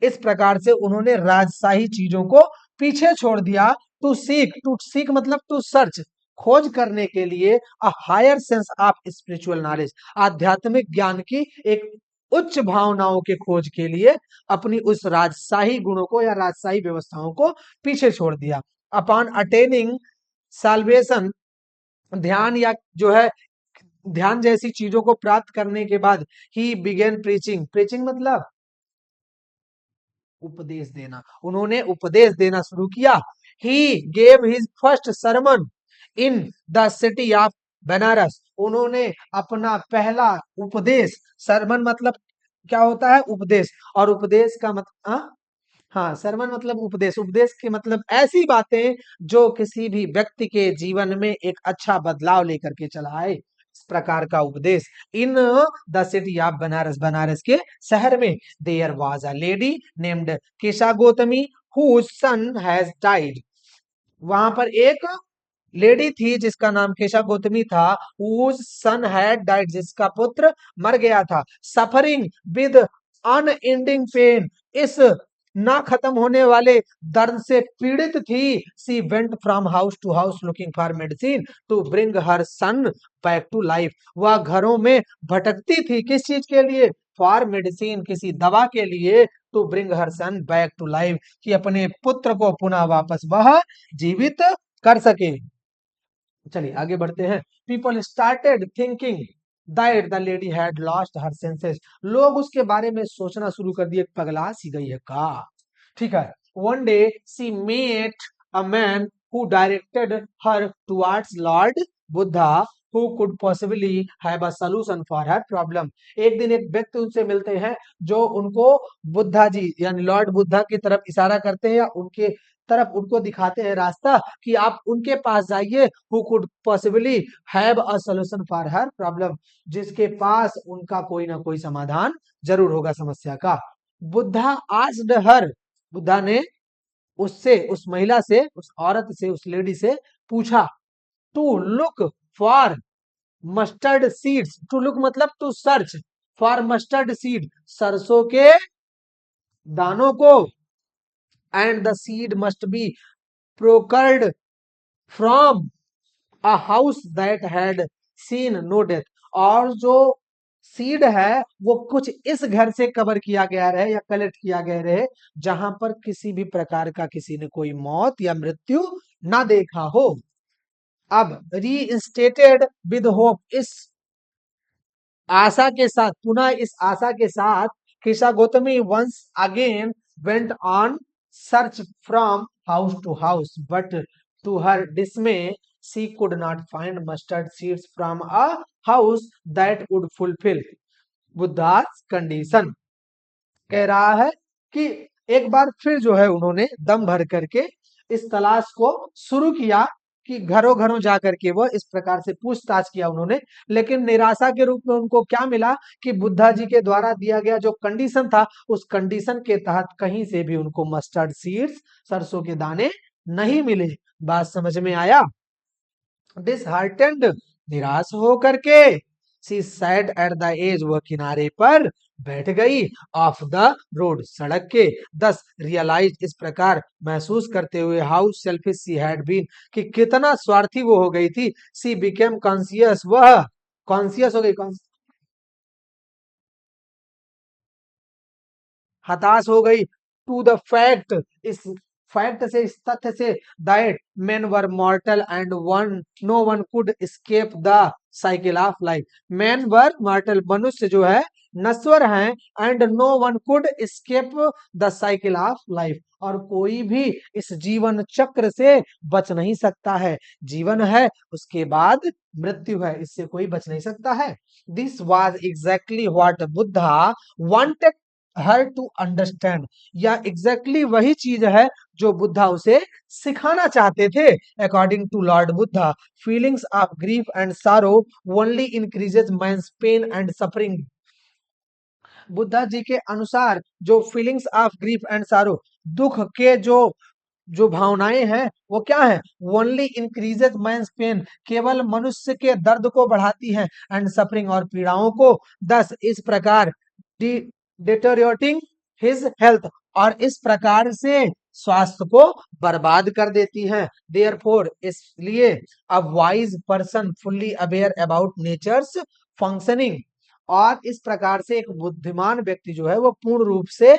इस प्रकार से उन्होंने राजशाही चीजों को पीछे छोड़ दिया। टू सीक मतलब टू सर्च, खोज करने के लिए, a higher sense of spiritual knowledge, आध्यात्मिक ज्ञान की एक उच्च भावनाओं के खोज के लिए अपनी उस राजशाही गुणों को या राजशाही व्यवस्थाओं को पीछे छोड़ दिया। अपॉन अटेनिंग साल्वेशन, ध्यान या जो है ध्यान जैसी चीजों को प्राप्त करने के बाद, ही बिगेन प्रीचिंग, प्रीचिंग मतलब उपदेश देना, उन्होंने उपदेश देना शुरू किया। He gave his first sermon in the city of Banaras, उन्होंने अपना पहला उपदेश, सरमन मतलब क्या होता है? उपदेश। और उपदेश का मतलब हाँ, सरमन मतलब उपदेश, उपदेश के मतलब ऐसी बातें जो किसी भी व्यक्ति के जीवन में एक अच्छा बदलाव लेकर के चला आए, इस प्रकार का उपदेश। In the city of Banaras, Banaras के शहर में, there was a lady named Kisa Gotami whose son has died, वहां पर एक लेडी थी जिसका नाम केशा गौतमी था। हुज सन हैड डाइड, जिसका पुत्र मर गया था। सफरिंग विद अनएंडिंग पेन, इस ना खत्म होने वाले दर्द से पीड़ित थी। She went from house to house looking for medicine to bring her son back to life, वह घरों में भटकती थी किस चीज के लिए? फॉर मेडिसिन, किसी दवा के लिए। To bring her son back to life, कि अपने पुत्र को पुनः वापस वह जीवित कर सके। चलिए आगे बढ़ते हैं। People started thinking that the lady had lost her senses, लोग उसके बारे में सोचना शुरू कर दिए, पगला सी गई है का, ठीक है। One day she met a man who directed her towards Lord Buddha who could possibly have a solution for her problem, एक दिन एक व्यक्ति उनसे मिलते हैं जो उनको बुद्धा जी यानी लॉर्ड बुद्धा की तरफ इशारा करते हैं या उनके तरफ उनको दिखाते हैं रास्ता कि आप उनके पास जाइए। Who could possibly have a solution for her problem, जिसके पास उनका कोई ना कोई समाधान जरूर होगा समस्या का। बुद्धा आस्क्ड हर, बुद्धा ने उससे, उस महिला से, उस औरत से, उस लेडी से पूछा, to look for mustard seeds, to look मतलब to search, for mustard seed, सरसों के दानों को। And the seed must be procured from a house that had seen no death, और जो सीड है वो कुछ इस घर से कवर किया गया रहे या कलेक्ट किया गया रहे जहां पर किसी भी प्रकार का किसी ने कोई मौत या मृत्यु ना देखा हो। अब रीइंस्टेटेड विद होप, इस आशा के साथ, पुनः इस आशा के साथ, Kisa Gotami once again went on search from house to house, but to her dismay she could not find mustard seeds from a house that would fulfil Buddha's condition. कह रहा है कि एक बार फिर जो है उन्होंने दम भर करके इस तलाश को शुरू किया कि घरों घरों जा करके वो इस प्रकार से पूछताछ किया उन्होंने, लेकिन निराशा के रूप में उनको क्या मिला कि बुद्धा जी के द्वारा दिया गया जो कंडीशन था उस कंडीशन के तहत कहीं से भी उनको मस्टर्ड सीड्स, सरसों के दाने नहीं मिले। बात समझ में आया? डिसहार्टेंड, निराश होकर के, सी सैड एट द एज, वह किनारे पर बैठ गई, ऑफ द रोड, सड़क के, दस रियलाइज, इस प्रकार महसूस करते हुए, how selfish she had been, कि कितना स्वार्थी वो हो गई थी, सी बिकेम कॉन्सियस, वह कॉन्सियस हो गई, हताश हो गई, टू द फैक्ट, इस फैक्ट से, इस तथ्य से, that men were mortal and one no one could escape the cycle of life, men were mortal, मनुष्य जो है नश्वर हैं, and no one could escape the cycle of life, और कोई भी इस जीवन चक्र से बच नहीं सकता है। जीवन है, उसके बाद मृत्यु है, इससे कोई बच नहीं सकता है। This was exactly what Buddha wanted her to understand, या एग्जैक्टली वही चीज है जो बुद्धा उसे सिखाना चाहते थे। According to lord Buddha, feelings of grief and sorrow only increases man's pain and suffering. Buddha ji के अनुसार जो फीलिंग्स ऑफ ग्रीफ एंड सारो, दुख के जो जो भावनाएं हैं वो क्या है, ओनली इंक्रीजेज मैंस पेन, केवल मनुष्य के दर्द को बढ़ाती हैं, एंड सफरिंग, और पीड़ाओं को, दस इस प्रकार डिटोरिएटिंग हिज हेल्थ, और इस प्रकार से स्वास्थ्य को बर्बाद कर देती हैं। देयरफॉर, इसलिए a wise person fully aware about nature's functioning, और इस प्रकार से एक बुद्धिमान व्यक्ति जो है वो पूर्ण रूप से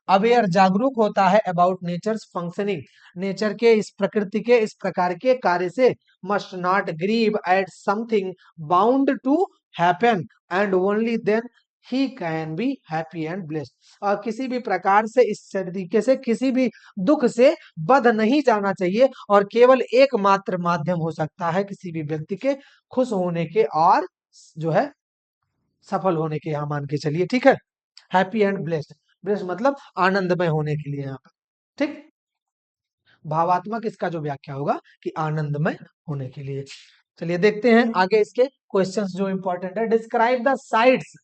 अवेयर, जागरूक होता है, अबाउट नेचर्स फंक्शनिंग, नेचर के, इस प्रकृति के इस प्रकार के कार्य से, must not grieve at something bound to happen, and only then he can be happy and blessed, और किसी भी प्रकार से, इस तरीके से किसी भी दुख से बध नहीं जाना चाहिए, और केवल एकमात्र माध्यम हो सकता है किसी भी व्यक्ति के खुश होने के और जो है सफल होने के, यहाँ मान के चलिए, ठीक है, हैप्पी एंड ब्लेस्ड, ब्लेस्ड मतलब आनंदमय होने के लिए यहाँ पर, ठीक, भावात्मक इसका जो व्याख्या होगा कि आनंदमय होने के लिए। चलिए देखते हैं आगे इसके क्वेश्चंस जो इंपॉर्टेंट है। Describe the sites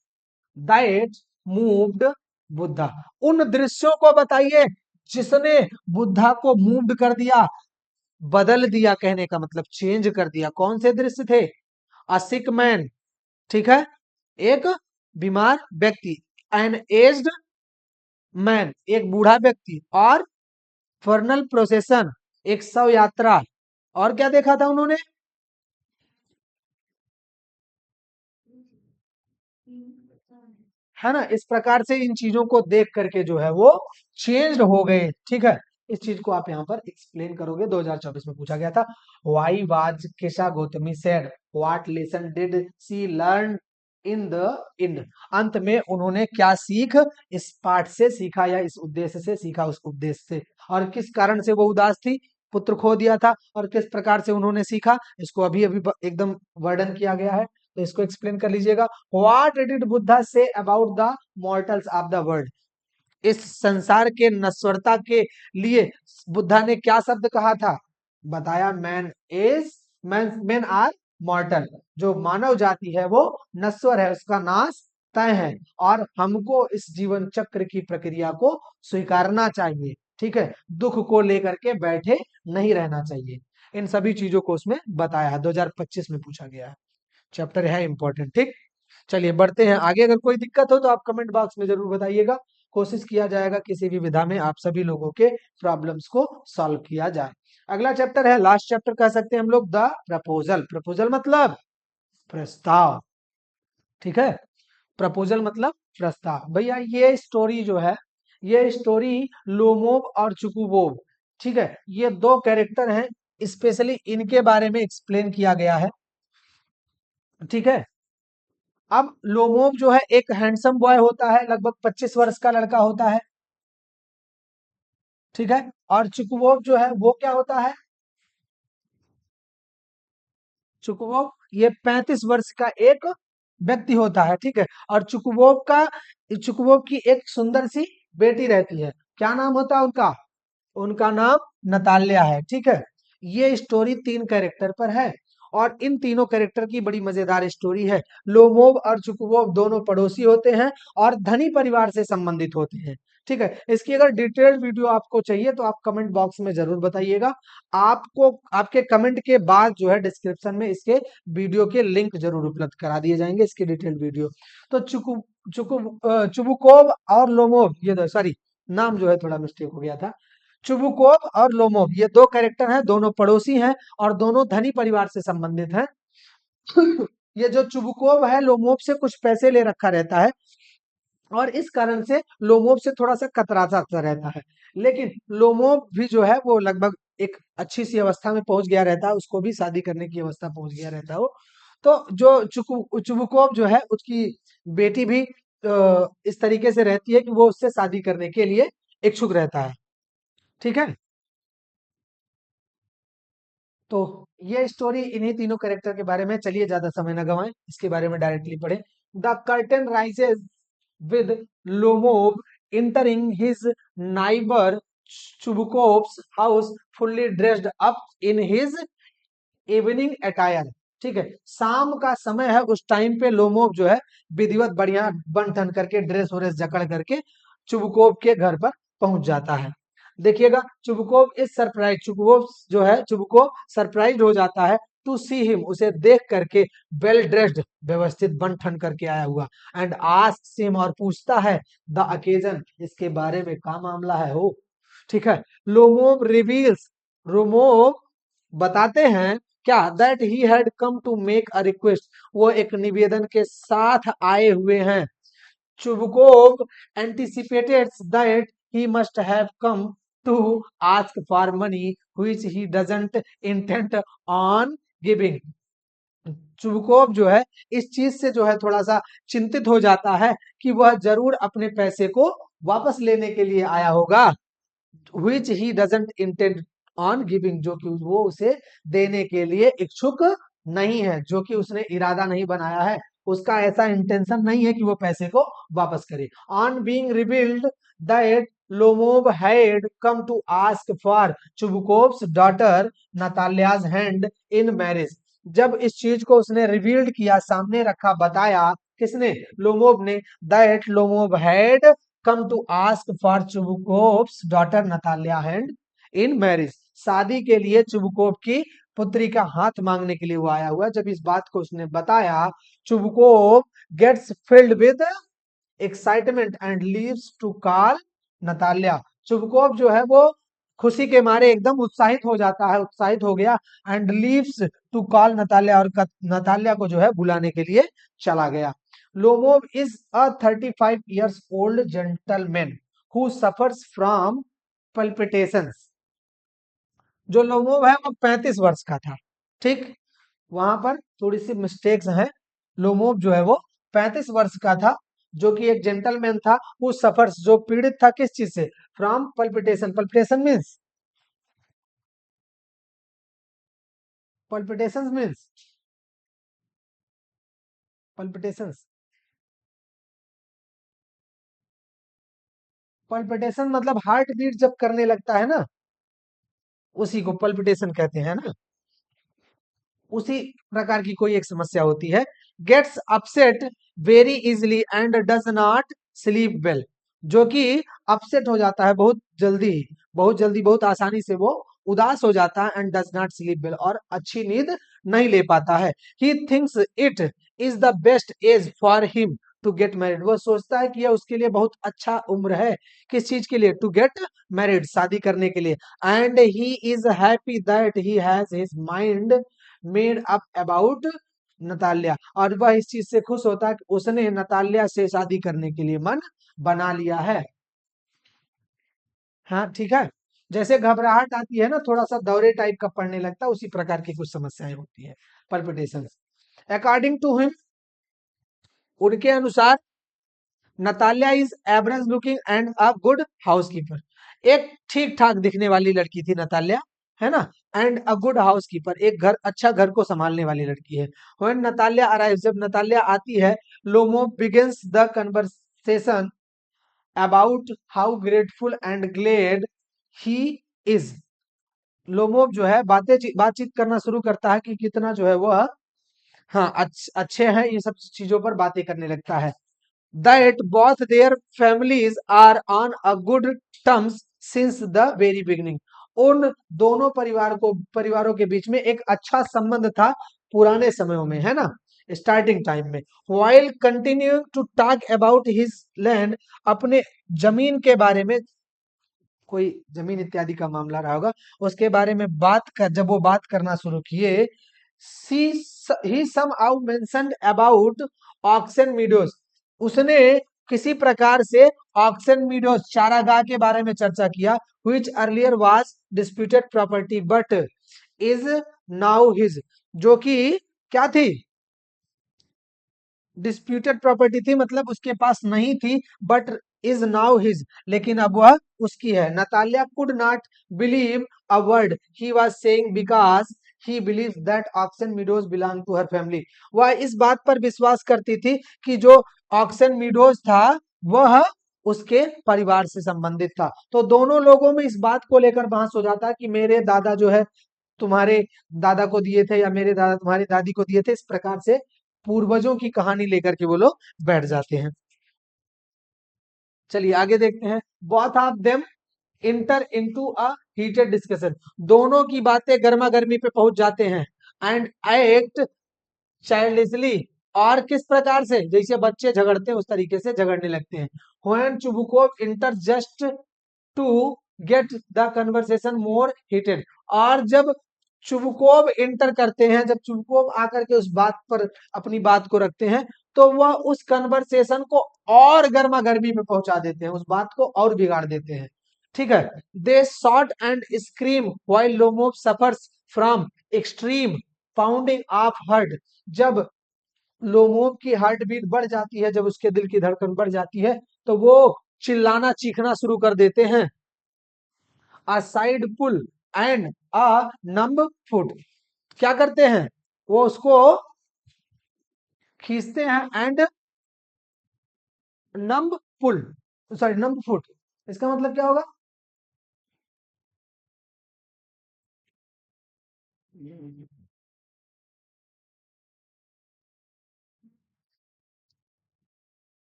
that moved Buddha, उन दृश्यों को बताइए जिसने बुद्धा को मूव्ड कर दिया, बदल दिया, कहने का मतलब चेंज कर दिया। कौन से दृश्य थे? अ सिक मैन, ठीक है, एक बीमार व्यक्ति, एन एज्ड मैन, एक बूढ़ा व्यक्ति, और फर्नल प्रोसेशन, एक शव यात्रा, और क्या देखा था उन्होंने? है ना, इस प्रकार से इन चीजों को देख करके जो है वो चेंज हो गए, ठीक है। इस चीज को आप यहाँ पर एक्सप्लेन करोगे, 2024 में पूछा गया था। Why was Kisa Gotami sad, what lesson did she learn in the end, अंत में उन्होंने क्या सीख इस पाठ से सीखा, या इस उद्देश्य से सीखा, उस उद्देश्य से, और किस कारण से वो उदास थी, पुत्र खो दिया था, और किस प्रकार से उन्होंने सीखा, इसको अभी अभी एकदम वर्णन किया गया है, तो इसको एक्सप्लेन कर लीजिएगा। What did Buddha say about the mortals of the world, इस संसार के नश्वरता के लिए बुद्धा ने क्या शब्द कहा था? बताया, man is, man are mortal, जो मानव जाति है वो नश्वर है, उसका नाश तय है, और हमको इस जीवन चक्र की प्रक्रिया को स्वीकारना चाहिए, ठीक है, दुख को लेकर के बैठे नहीं रहना चाहिए। इन सभी चीजों को उसमें बताया है, 2025 में पूछा गया है, चैप्टर है इंपॉर्टेंट, ठीक। चलिए बढ़ते हैं आगे, अगर कोई दिक्कत हो तो आप कमेंट बॉक्स में जरूर बताइएगा, कोशिश किया जाएगा किसी भी विधा में आप सभी लोगों के प्रॉब्लम्स को सॉल्व किया जाए। अगला चैप्टर है, लास्ट चैप्टर कह सकते हैं हम लोग, द प्रपोजल, प्रपोजल मतलब प्रस्ताव, ठीक है। प्रपोजल मतलब प्रस्ताव। भैया ये स्टोरी जो है, ये स्टोरी लोमोव और चुकुबोव, ठीक है, ये दो कैरेक्टर हैं, स्पेशली इनके बारे में एक्सप्लेन किया गया है, ठीक है। अब लोमोव जो है एक हैंडसम बॉय होता है, लगभग 25 वर्ष का लड़का होता है, ठीक है। और चुकुबोव जो है वो क्या होता है, चुकुबोव ये 35 वर्ष का एक व्यक्ति होता है, ठीक है। और चुकुबोव की एक सुंदर सी बेटी रहती है, क्या नाम होता है उनका, उनका नाम नताल्या है, ठीक है। ये स्टोरी 3 कैरेक्टर पर है, और इन तीनों कैरेक्टर की बड़ी मजेदार स्टोरी है। लोमोव और चुकुबोव दोनों पड़ोसी होते हैं और धनी परिवार से संबंधित होते हैं, ठीक है। इसकी अगर डिटेल्ड वीडियो आपको चाहिए तो आप कमेंट बॉक्स में जरूर बताइएगा। आपको आपके कमेंट के बाद जो है डिस्क्रिप्शन में इसके वीडियो के लिंक जरूर उपलब्ध करा दिए जाएंगे, इसकी डिटेल्ड वीडियो। तो चुबुकोव और लोमोव, ये सॉरी नाम जो है थोड़ा मिस्टेक हो गया था। चुबुकोव और लोमोव ये दो कैरेक्टर हैं, दोनों पड़ोसी हैं और दोनों धनी परिवार से संबंधित हैं। ये जो चुबुकोव है लोमोव से कुछ पैसे ले रखा रहता है, और इस कारण से लोमोव से थोड़ा सा कतराता सा रहता है। लेकिन लोमोव भी जो है वो लगभग एक अच्छी सी अवस्था में पहुंच गया रहता है, उसको भी शादी करने की अवस्था पहुंच गया रहता है वो। तो जो चुबुकोव जो है उसकी बेटी भी इस तरीके से रहती है कि वो उससे शादी करने के लिए इच्छुक रहता है, ठीक है। तो ये स्टोरी इन्हीं तीनों कैरेक्टर के बारे में, चलिए ज्यादा समय न गवाएं, इसके बारे में डायरेक्टली पढ़े। The curtain rises with Lomov entering his neighbor Chubukov's house fully dressed up in his evening attire, ठीक है। शाम का समय है, उस टाइम पे लोमोव जो है विधिवत बढ़िया बन ठन करके ड्रेस व्रेस जकड़ करके चुबुकोव के घर पर पहुंच जाता है। देखिएगा, चुबुकोव इस सरप्राइज, चुबुकोव जो है चुबुकोव सरप्राइज हो जाता है टू सी हिम, उसे देख करके, वेल ड्रेस्ड व्यवस्थित बन ठन करके आया हुआ, एंड आस्क्स हिम और पूछता है द अकेजन, इसके बारे में क्या मामला है हो, ठीक है। लोमोव रिवील्स, रोमोव बताते हैं क्या, that he had come to make a request, वो एक निवेदन के साथ आए हुए हैं। Chubukov anticipated that he must have come to ask for money which he doesn't intend on giving. Chubukov जो है इस चीज से जो है थोड़ा सा चिंतित हो जाता है कि वह जरूर अपने पैसे को वापस लेने के लिए आया होगा, which he doesn't intend on giving, जो कि वो उसे देने के लिए इच्छुक नहीं है, जो कि उसने इरादा नहीं बनाया है, उसका ऐसा इंटेंशन नहीं है कि वो पैसे को वापस करे। On being revealed that Lomov had come to ask for Chubukov's daughter Natalia's hand in marriage, जब इस चीज को उसने रिवील्ड किया, सामने रखा, बताया, किसने, लोमोव ने, that Lomov had come to ask for Chubukov's daughter Natalia hand in marriage, शादी के लिए चुबुकोव की पुत्री का हाथ मांगने के लिए वो आया हुआ। जब इस बात को उसने बताया, Chubukov gets filled with excitement and leaves to call Natalia, Chubukov जो है वो खुशी के मारे एकदम उत्साहित हो जाता है, उत्साहित हो गया, and leaves to call Natalia, और नतालिया को जो है बुलाने के लिए चला गया। Lomov is a 35 years old gentleman who suffers from palpitations, जो लोमोव है वो 35 वर्ष का था, ठीक। वहां पर थोड़ी सी मिस्टेक्स हैं, लोमोव जो है वो 35 वर्ष का था, जो कि एक जेंटलमैन था, वो सफर्स जो पीड़ित था किस चीज से, from palpitation, palpitation means, palpitation means, palpitations, palpitation मतलब हार्ट बीट जब करने लगता है ना, उसी को पल्पिटेशन कहते हैं ना, उसी प्रकार की कोई एक समस्या होती है। Gets upset very easily and does not sleep well, जो कि अपसेट हो जाता है बहुत जल्दी, बहुत जल्दी, बहुत आसानी से वो उदास हो जाता है, and does not sleep well, और अच्छी नींद नहीं ले पाता है। He thinks it is the best age for him to get married, वो सोचता है कि यह उसके लिए बहुत अच्छा उम्र है, किस चीज के लिए, टू गेट मैरिड, शादी करने के लिए। And he is happy that he has his mind made up about Natalya, और वह इस चीज से खुश होता है कि उसने नताल्या से शादी करने के लिए मन बना लिया है। हाँ ठीक है, जैसे घबराहट आती है ना, थोड़ा सा दौरे टाइप का पड़ने लगता है, उसी प्रकार की कुछ समस्याएं होती है, पल्पिटेशन। अकॉर्डिंग टू हिम, उनके अनुसार, Natalia is average looking and a good housekeeper. एक ठीक ठाक दिखने वाली लड़की थी नतालिया, है ना, एंड अ गुड हाउसकीपर, एक घर, अच्छा घर को संभालने वाली लड़की है। व्हेन नतालिया अराइव्स, जब नतालिया आती है, Lomov begins the conversation about how grateful and glad he is. Lomov जो है बातचीत करना शुरू करता है कि कितना जो है वह, हाँ, अच्छे हैं, ये सब चीजों पर बातें करने लगता है। That both their families are on a good terms since the very beginning. उन दोनों परिवारों के बीच में एक अच्छा संबंध था पुराने समयों में, है ना, स्टार्टिंग टाइम में। While continuing to talk about his land, अपने जमीन के बारे में, कोई जमीन इत्यादि का मामला रहा होगा, उसके बारे में जब वो बात करना शुरू किए, he somehow mentioned about Oxen Meadows, उसने किसी प्रकार से ऑक्सन मीडोज, चारागाह के बारे में चर्चा किया, which earlier was disputed property but is now his, जो कि क्या थी, डिस्प्यूटेड प्रॉपर्टी थी, मतलब उसके पास नहीं थी, बट इज नाउ हिज, लेकिन अब वह उसकी है। Natalia could not believe a word he was saying because he believe that Oxen Meadows belong to her family. वह इस बात पर विश्वास करती थी कि जो ऑक्सन मीडोज था वह उसके परिवार से संबंधित था। तो दोनों लोगों में इस बात को लेकर बहस हो जाता है कि मेरे दादा जो है तुम्हारे दादा को दिए थे, या मेरे दादा तुम्हारी दादी को दिए थे, इस प्रकार से पूर्वजों की कहानी लेकर के वो लोग बैठ जाते हैं। चलिए आगे देखते हैं। Both of them inter into a heated discussion, दोनों की बातें गर्मा गर्मी पे पहुंच जाते हैं। एंड एक्ट चाइल्डिशली, और किस प्रकार से, जैसे बच्चे झगड़ते हैं उस तरीके से झगड़ने लगते हैं। When Chubukov enter just to get the conversation more heated, और जब चुबुकोव इंटर करते हैं, जब चुबुकोव आकर के उस बात पर अपनी बात को रखते हैं, तो वह उस कन्वर्सेशन को और गर्मा गर्मी में पहुंचा देते हैं, उस बात को और बिगाड़ देते हैं। ठीक है, they shout and scream while Lomov suffers from extreme pounding of heart, जब लोमोव की हार्ट बीट बढ़ जाती है, जब उसके दिल की धड़कन बढ़ जाती है, तो वो चिल्लाना चीखना शुरू कर देते हैं। A side pull and a numb foot, क्या करते हैं, वो उसको खींचते हैं, and numb pull, sorry numb foot, इसका मतलब क्या होगा,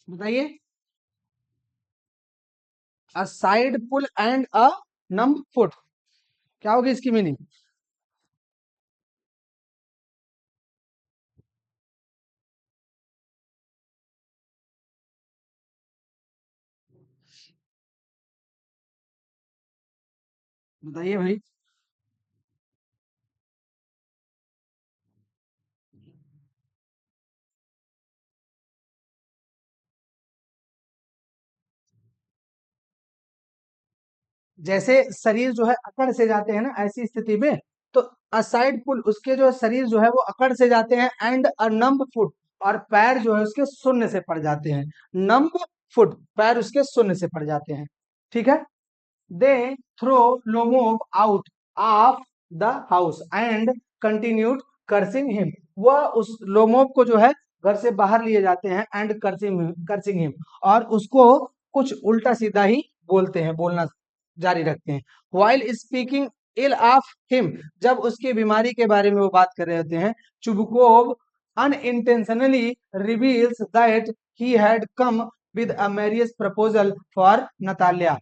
बताइए। A side pull and a numb foot, क्या होगी इसकी मीनिंग, बताइए भाई। जैसे शरीर जो है अकड़ से जाते हैं ना, ऐसी स्थिति में, तो असाइड पुल, उसके जो शरीर जो है वो अकड़ से जाते हैं, एंड अ नंब फुट, और पैर जो है उसके शून्य से पड़ जाते हैं। नंब फुट, पैर उसके शून्य से पड़ जाते हैं। ठीक है, they throw Lomov out of the house and continued cursing him, वह उस लोमोव को जो है घर से बाहर लिए जाते हैं, एंड कर्सिंग हिम, और उसको कुछ उल्टा सीधा ही बोलते हैं, बोलना जारी रखते हैं। While speaking ill of him, जब उसकी बीमारी के बारे में वो बात कर रहे होते हैं, Chubukov unintentionally reveals that he had come with a marriage proposal for Natalia।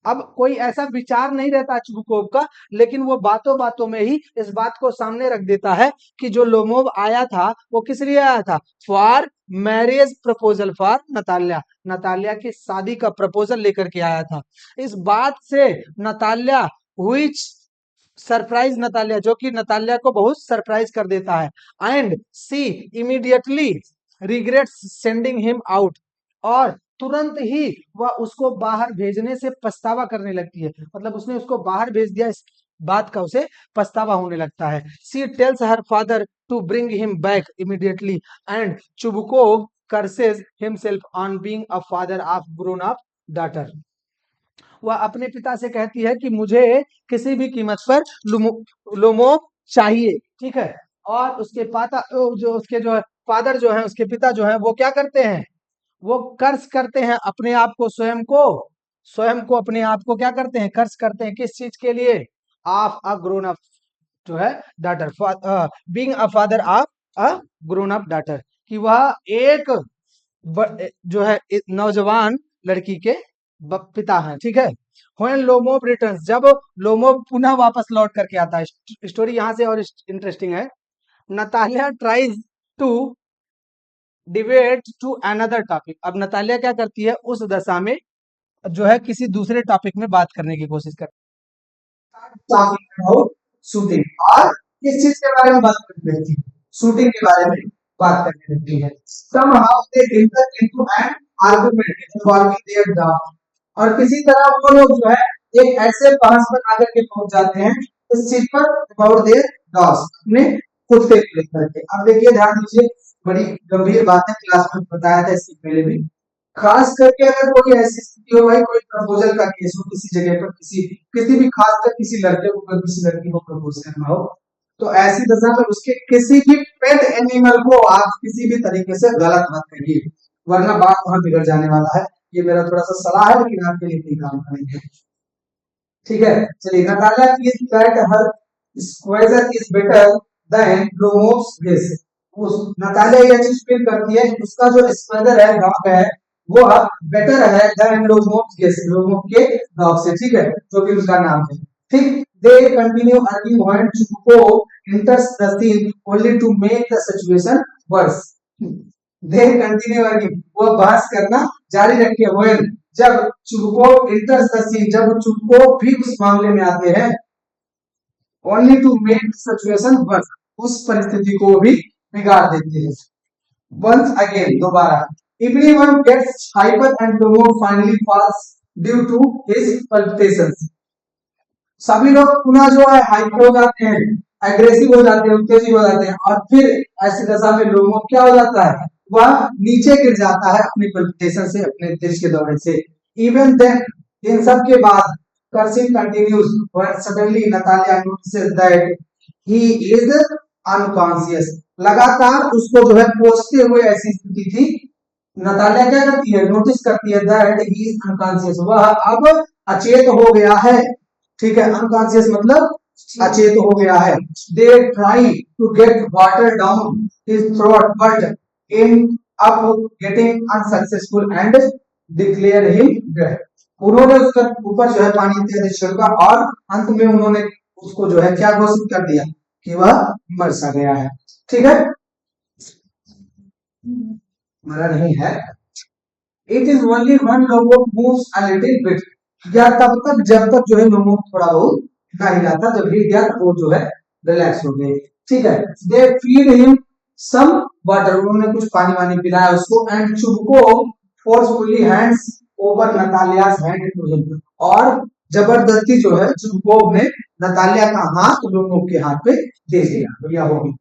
अब कोई ऐसा विचार नहीं रहता चुबकोव का, लेकिन वो बातों बातों में ही इस बात को सामने रख देता है कि जो लोमोव आया था वो किस लिए आया था, for marriage proposal for Natalia, Natalia की शादी का प्रपोजल लेकर के आया था। इस बात से नतालिया व्हिच सरप्राइज नतालिया, जो कि नतालिया को बहुत सरप्राइज कर देता है। And she immediately regrets sending him out, और तुरंत ही वह उसको बाहर भेजने से पछतावा करने लगती है, मतलब उसने उसको बाहर भेज दिया, इस बात का उसे पछतावा होने लगता है। She tells her father to bring him back immediately and Chubukov curses himself on being a father of grown up daughter. वह अपने पिता से कहती है कि मुझे किसी भी कीमत पर लोमो चाहिए, ठीक है। और उसके पाता जो उसके जो फादर जो है, उसके पिता जो है, वो क्या करते हैं, वो कर्ज करते हैं अपने आप को, स्वयं को अपने आप को क्या करते हैं, कर्ज करते हैं, किस चीज के लिए, ऑफ अ ग्रोन अप जो है daughter, being a father of a grown up daughter, कि वह एक जो है नौजवान लड़की के पिता हैं, ठीक है। व्हेन लोमोव रिटर्न्स, जब लोमोव पुनः वापस लौट करके आता है, स्टोरी यहाँ से और इंटरेस्टिंग है। Natalia tries to debate to another topic, अब नतालिया क्या करती है उस दशा में, जो है किसी दूसरे टॉपिक में बात करने की कोशिश करती है, शूटिंग, और किस चीज के बारे में बात करने लगती है, शूटिंग के बारे में बात करने लगती है। somehow they enter into an argument involving their dog, और किसी तरह वो लोग जो है एक ऐसे बहस पर आकर के पहुंच जाते हैं इस चीज पर, अबाउट देयर डॉग्स, अपने कुत्ते को लेकर के। अब देखिए ध्यान दीजिए, बड़ी गंभीर बात है, क्लास में बताया था इससे पहले भी। खास करके अगर कोई ऐसी स्थिति हो भाई, कोई प्रपोजल का केस हो किसी जगह पर, किसी भी, खासकर किसी लड़के को, किसी लड़की को प्रपोज करना हो, तो ऐसी दशा में उसके किसी भी पेट एनिमल को आप किसी भी तरीके से गलत मत करिए, वरना बात वहां बिगड़ जाने वाला है। ये मेरा थोड़ा सा सलाह है, लेकिन आपके लिए नहीं काम करेंगे, ठीक है। चलिए, Natalia feels that her Squeezer is better than Lomov's Guess, उस नतालिया ये चीज फील करती है कि उसका जो स्क्वेजर है, डॉग है, वो बेटर है देन लोमोव्स गेस, लोमोव के डॉग से, ठीक है, जो कि उसका नाम है, ठीक। दे कंटिन्यू अर्गिंग व्हेन चुको enters the scene only to make the situation worse. They continue arguing, वो बहस करना जारी रखे when, जब चुको enters the scene, जब चुको भी उस मामले में आते हैं, only to make the situation worse, उस परिस्थिति को भी बिगाड़ देते हैं। Once again, दोबारा, everyone gets hyper and Lomo finally falls due to his palpitations. सभी लोग पुनः जो है हाइपर हो जाते हैं, एग्रेसिव हो जाते हैं, उत्तेजित हो जाते हैं, और फिर ऐसी दशा में लोगों क्या हो जाता है, वह नीचे गिर जाता है अपनी पल्पिटेशन से, अपने दिल के दौरे से। इवन देन, इन सब के बाद, cursing continues when suddenly Natalia notices that he is unconscious, लगातार उसको जो है कोसते हुए ऐसी स्थिति थी, नतालिया क्या करती है, नोटिस करती है दैट ही इज अनकॉन्शियस, वह अब अचेत हो गया है, ठीक है। अनकॉन्शियस मतलब अचेत हो गया है। They try to get water down his throat but end up getting unsuccessful and declare him dead, उन्होंने उसके ऊपर जो है पानी इत्यादि छिड़का, और अंत में उन्होंने उसको जो है क्या घोषित कर दिया कि वह मर सा गया है, ठीक है, मरा नहीं है। It is only one logo moves a little bit, या तब तक जब तक जो है लोगों थोड़ा बहुत ना हिला था, जब हिल गया वो जो है रिलैक्स हो गए, ठीक है। They feed him some water, उन्होंने कुछ पानी वानी पिलाया उसको, and Chubukov forcefully hands over Natalia's hand to him, और जबरदस्ती जो है चुबको ने नतालिया का हाथ लोगों के हाथ पे दे दिया, बढ़िया हो गई।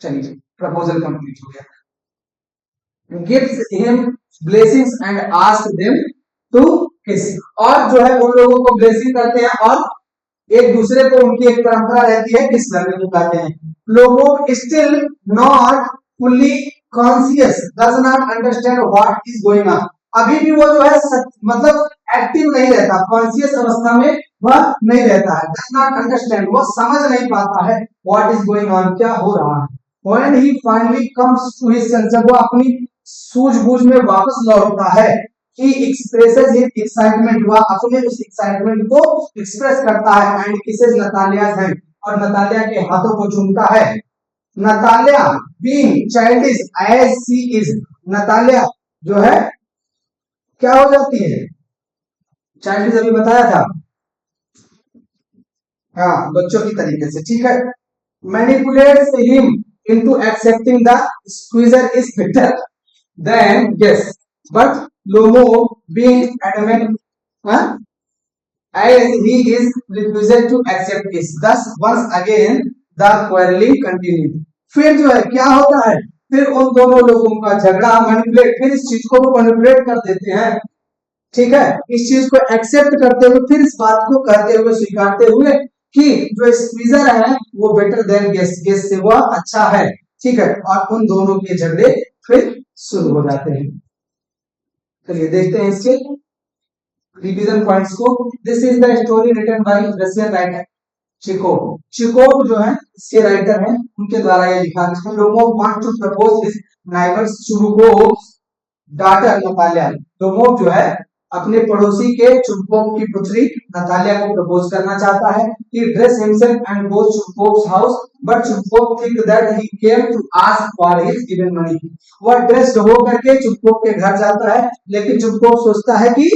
चलिए, प्रपोजल कंप्लीट हो गया। gives him blessings and ask them to kiss, और जो है उन लोगों को ब्लेसिंग करते हैं, और एक दूसरे को, उनकी एक परंपरा रहती है किस करने को कहते हैं। लोगों still not fully conscious, does not understand what is going on, अभी भी वो जो है मतलब एक्टिव नहीं रहता, कॉन्शियस अवस्था में वह नहीं रहता है, डज नॉट अंडरस्टैंड, वो समझ नहीं पाता है व्हाट इज गोइंग ऑन, क्या हो रहा है। When he finally comes to his senses, जब वो अपनी सूझबूझ में वापस लौटता है, he expresses his excitement, वह अपने उस एक्साइटमेंट को एक्सप्रेस करता है, एंड kisses Natalia's hand, और नतालिया के हाथों को चूमता है। Natalia being childish as she is, Natalia जो है क्या हो जाती है, चाइल्डिश अभी बताया था, हाँ, बच्चों की तरीके से, ठीक है। Manipulates him into accepting the squeezer is better than yes, but Lomo being adamant, huh? as he is refused to accept this. Thus once again the quarreling continued. फिर जो है क्या होता है, फिर उन दोनों लोगों का झगड़ा मैनिपुलेट, फिर इस चीज को मैनिपुलेट कर देते हैं, ठीक है, इस चीज को एक्सेप्ट करते हुए, फिर इस बात को कहते हुए, स्वीकारते हुए कि जो स्क्वीजर है वो बेटर देन गेस, गेस से वो अच्छा है, ठीक है, और उन दोनों के झगड़े फिर शुरू हो जाते हैं। चलिए देखते हैं इसके रिवीजन पॉइंट्स को। This is the story written by Russian writer Chekhov. Chekhov जो है इसके राइटर हैं, उनके द्वारा ये लिखा है। Lomov wants to propose his neighbours Chubukov daughter Natalia. Lomov जो है अपने पड़ोसी के चुरुकोव की पुत्री नतालिया को प्रपोज करना चाहता है। He dress himself and goes to Churukov's house, but Churukov think that he came to ask for his given money. वह ड्रेस्ड हो करके चुरुकोव के घर जाता है, लेकिन चुरुकोव सोचता है कि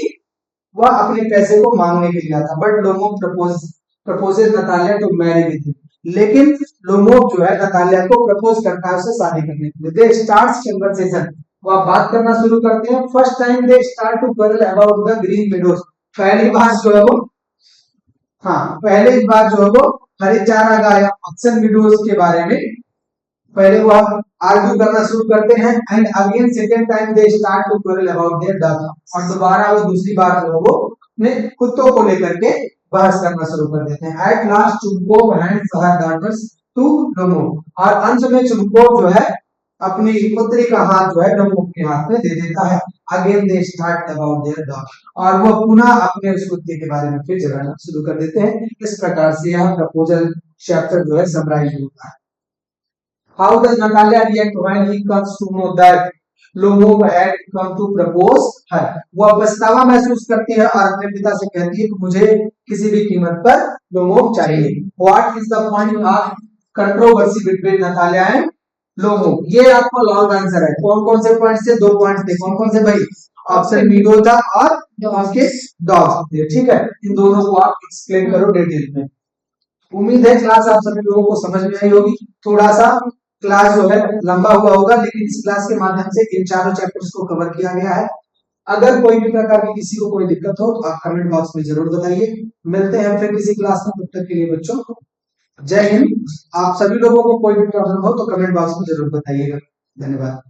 वह अपने पैसे को मांगने के लिए आता। But Lomov proposes Natalia to marry with him, लेकिन लोमोव जो है नतालिया को प्रपोज करता है उससे शादी करने के लिए। दे स्टार्ट्स कन्वर्सेशन, वह बात करना शुरू करते हैं। First time they start to quarrel about the green meadows. पहली बार जो है वो, हाँ, पहली बार जो है वो हरे चारा गाया ऑक्सन मीडोज के बारे में पहले वो आर्ग्यू करना शुरू करते हैं। And again second time they start to quarrel about their dog, और दोबारा वो दूसरी बार जो है वो अपने कुत्तों को लेकर के बहस करना शुरू कर देते हैं। At last Chubukov hands her daughters to Lomov, और अंत में चुरुकोव जो है अपनी पुत्री का हाथ जो है लोमोव के हाथ में दे देता है। Again they start about their dog, और वो पुनः अपने उस कुत्ते के बारे में फिर झगड़ना शुरू कर देते हैं। इस प्रकार से यह प्रपोजल चैप्टर जो है समराइज होता है। How does Natalia react when he comes to know that Lomov had come to propose her. वह पछतावा महसूस करती है और अपने पिता से कहती है कि मुझे किसी भी कीमत पर लोमोव चाहिए। What is the point of controversy between Natalia and Lomov, ये आपका लॉन्ग आंसर है। कौन कौन से पॉइंट से, दो पॉइंट थे, कौन कौन से भाई, ऑप्शन मीडो था और उसके डॉग थे, ठीक है। इन दोनों को आप एक्सप्लेन करो डिटेल में। उम्मीद है क्लास आप सभी लोगों को समझ में आई होगी। थोड़ा सा क्लास जो है लंबा हुआ होगा, लेकिन इस क्लास के माध्यम से इन चारों चैप्टर्स को कवर किया गया है। अगर कोई भी प्रकार की किसी को कोई दिक्कत हो तो आप कमेंट बॉक्स में जरूर बताइए। मिलते हैं फिर किसी क्लास में, तब तक के लिए बच्चों जय हिंद। आप सभी लोगों को कोई भी प्रॉब्लम हो तो कमेंट बॉक्स में जरूर बताइएगा। धन्यवाद।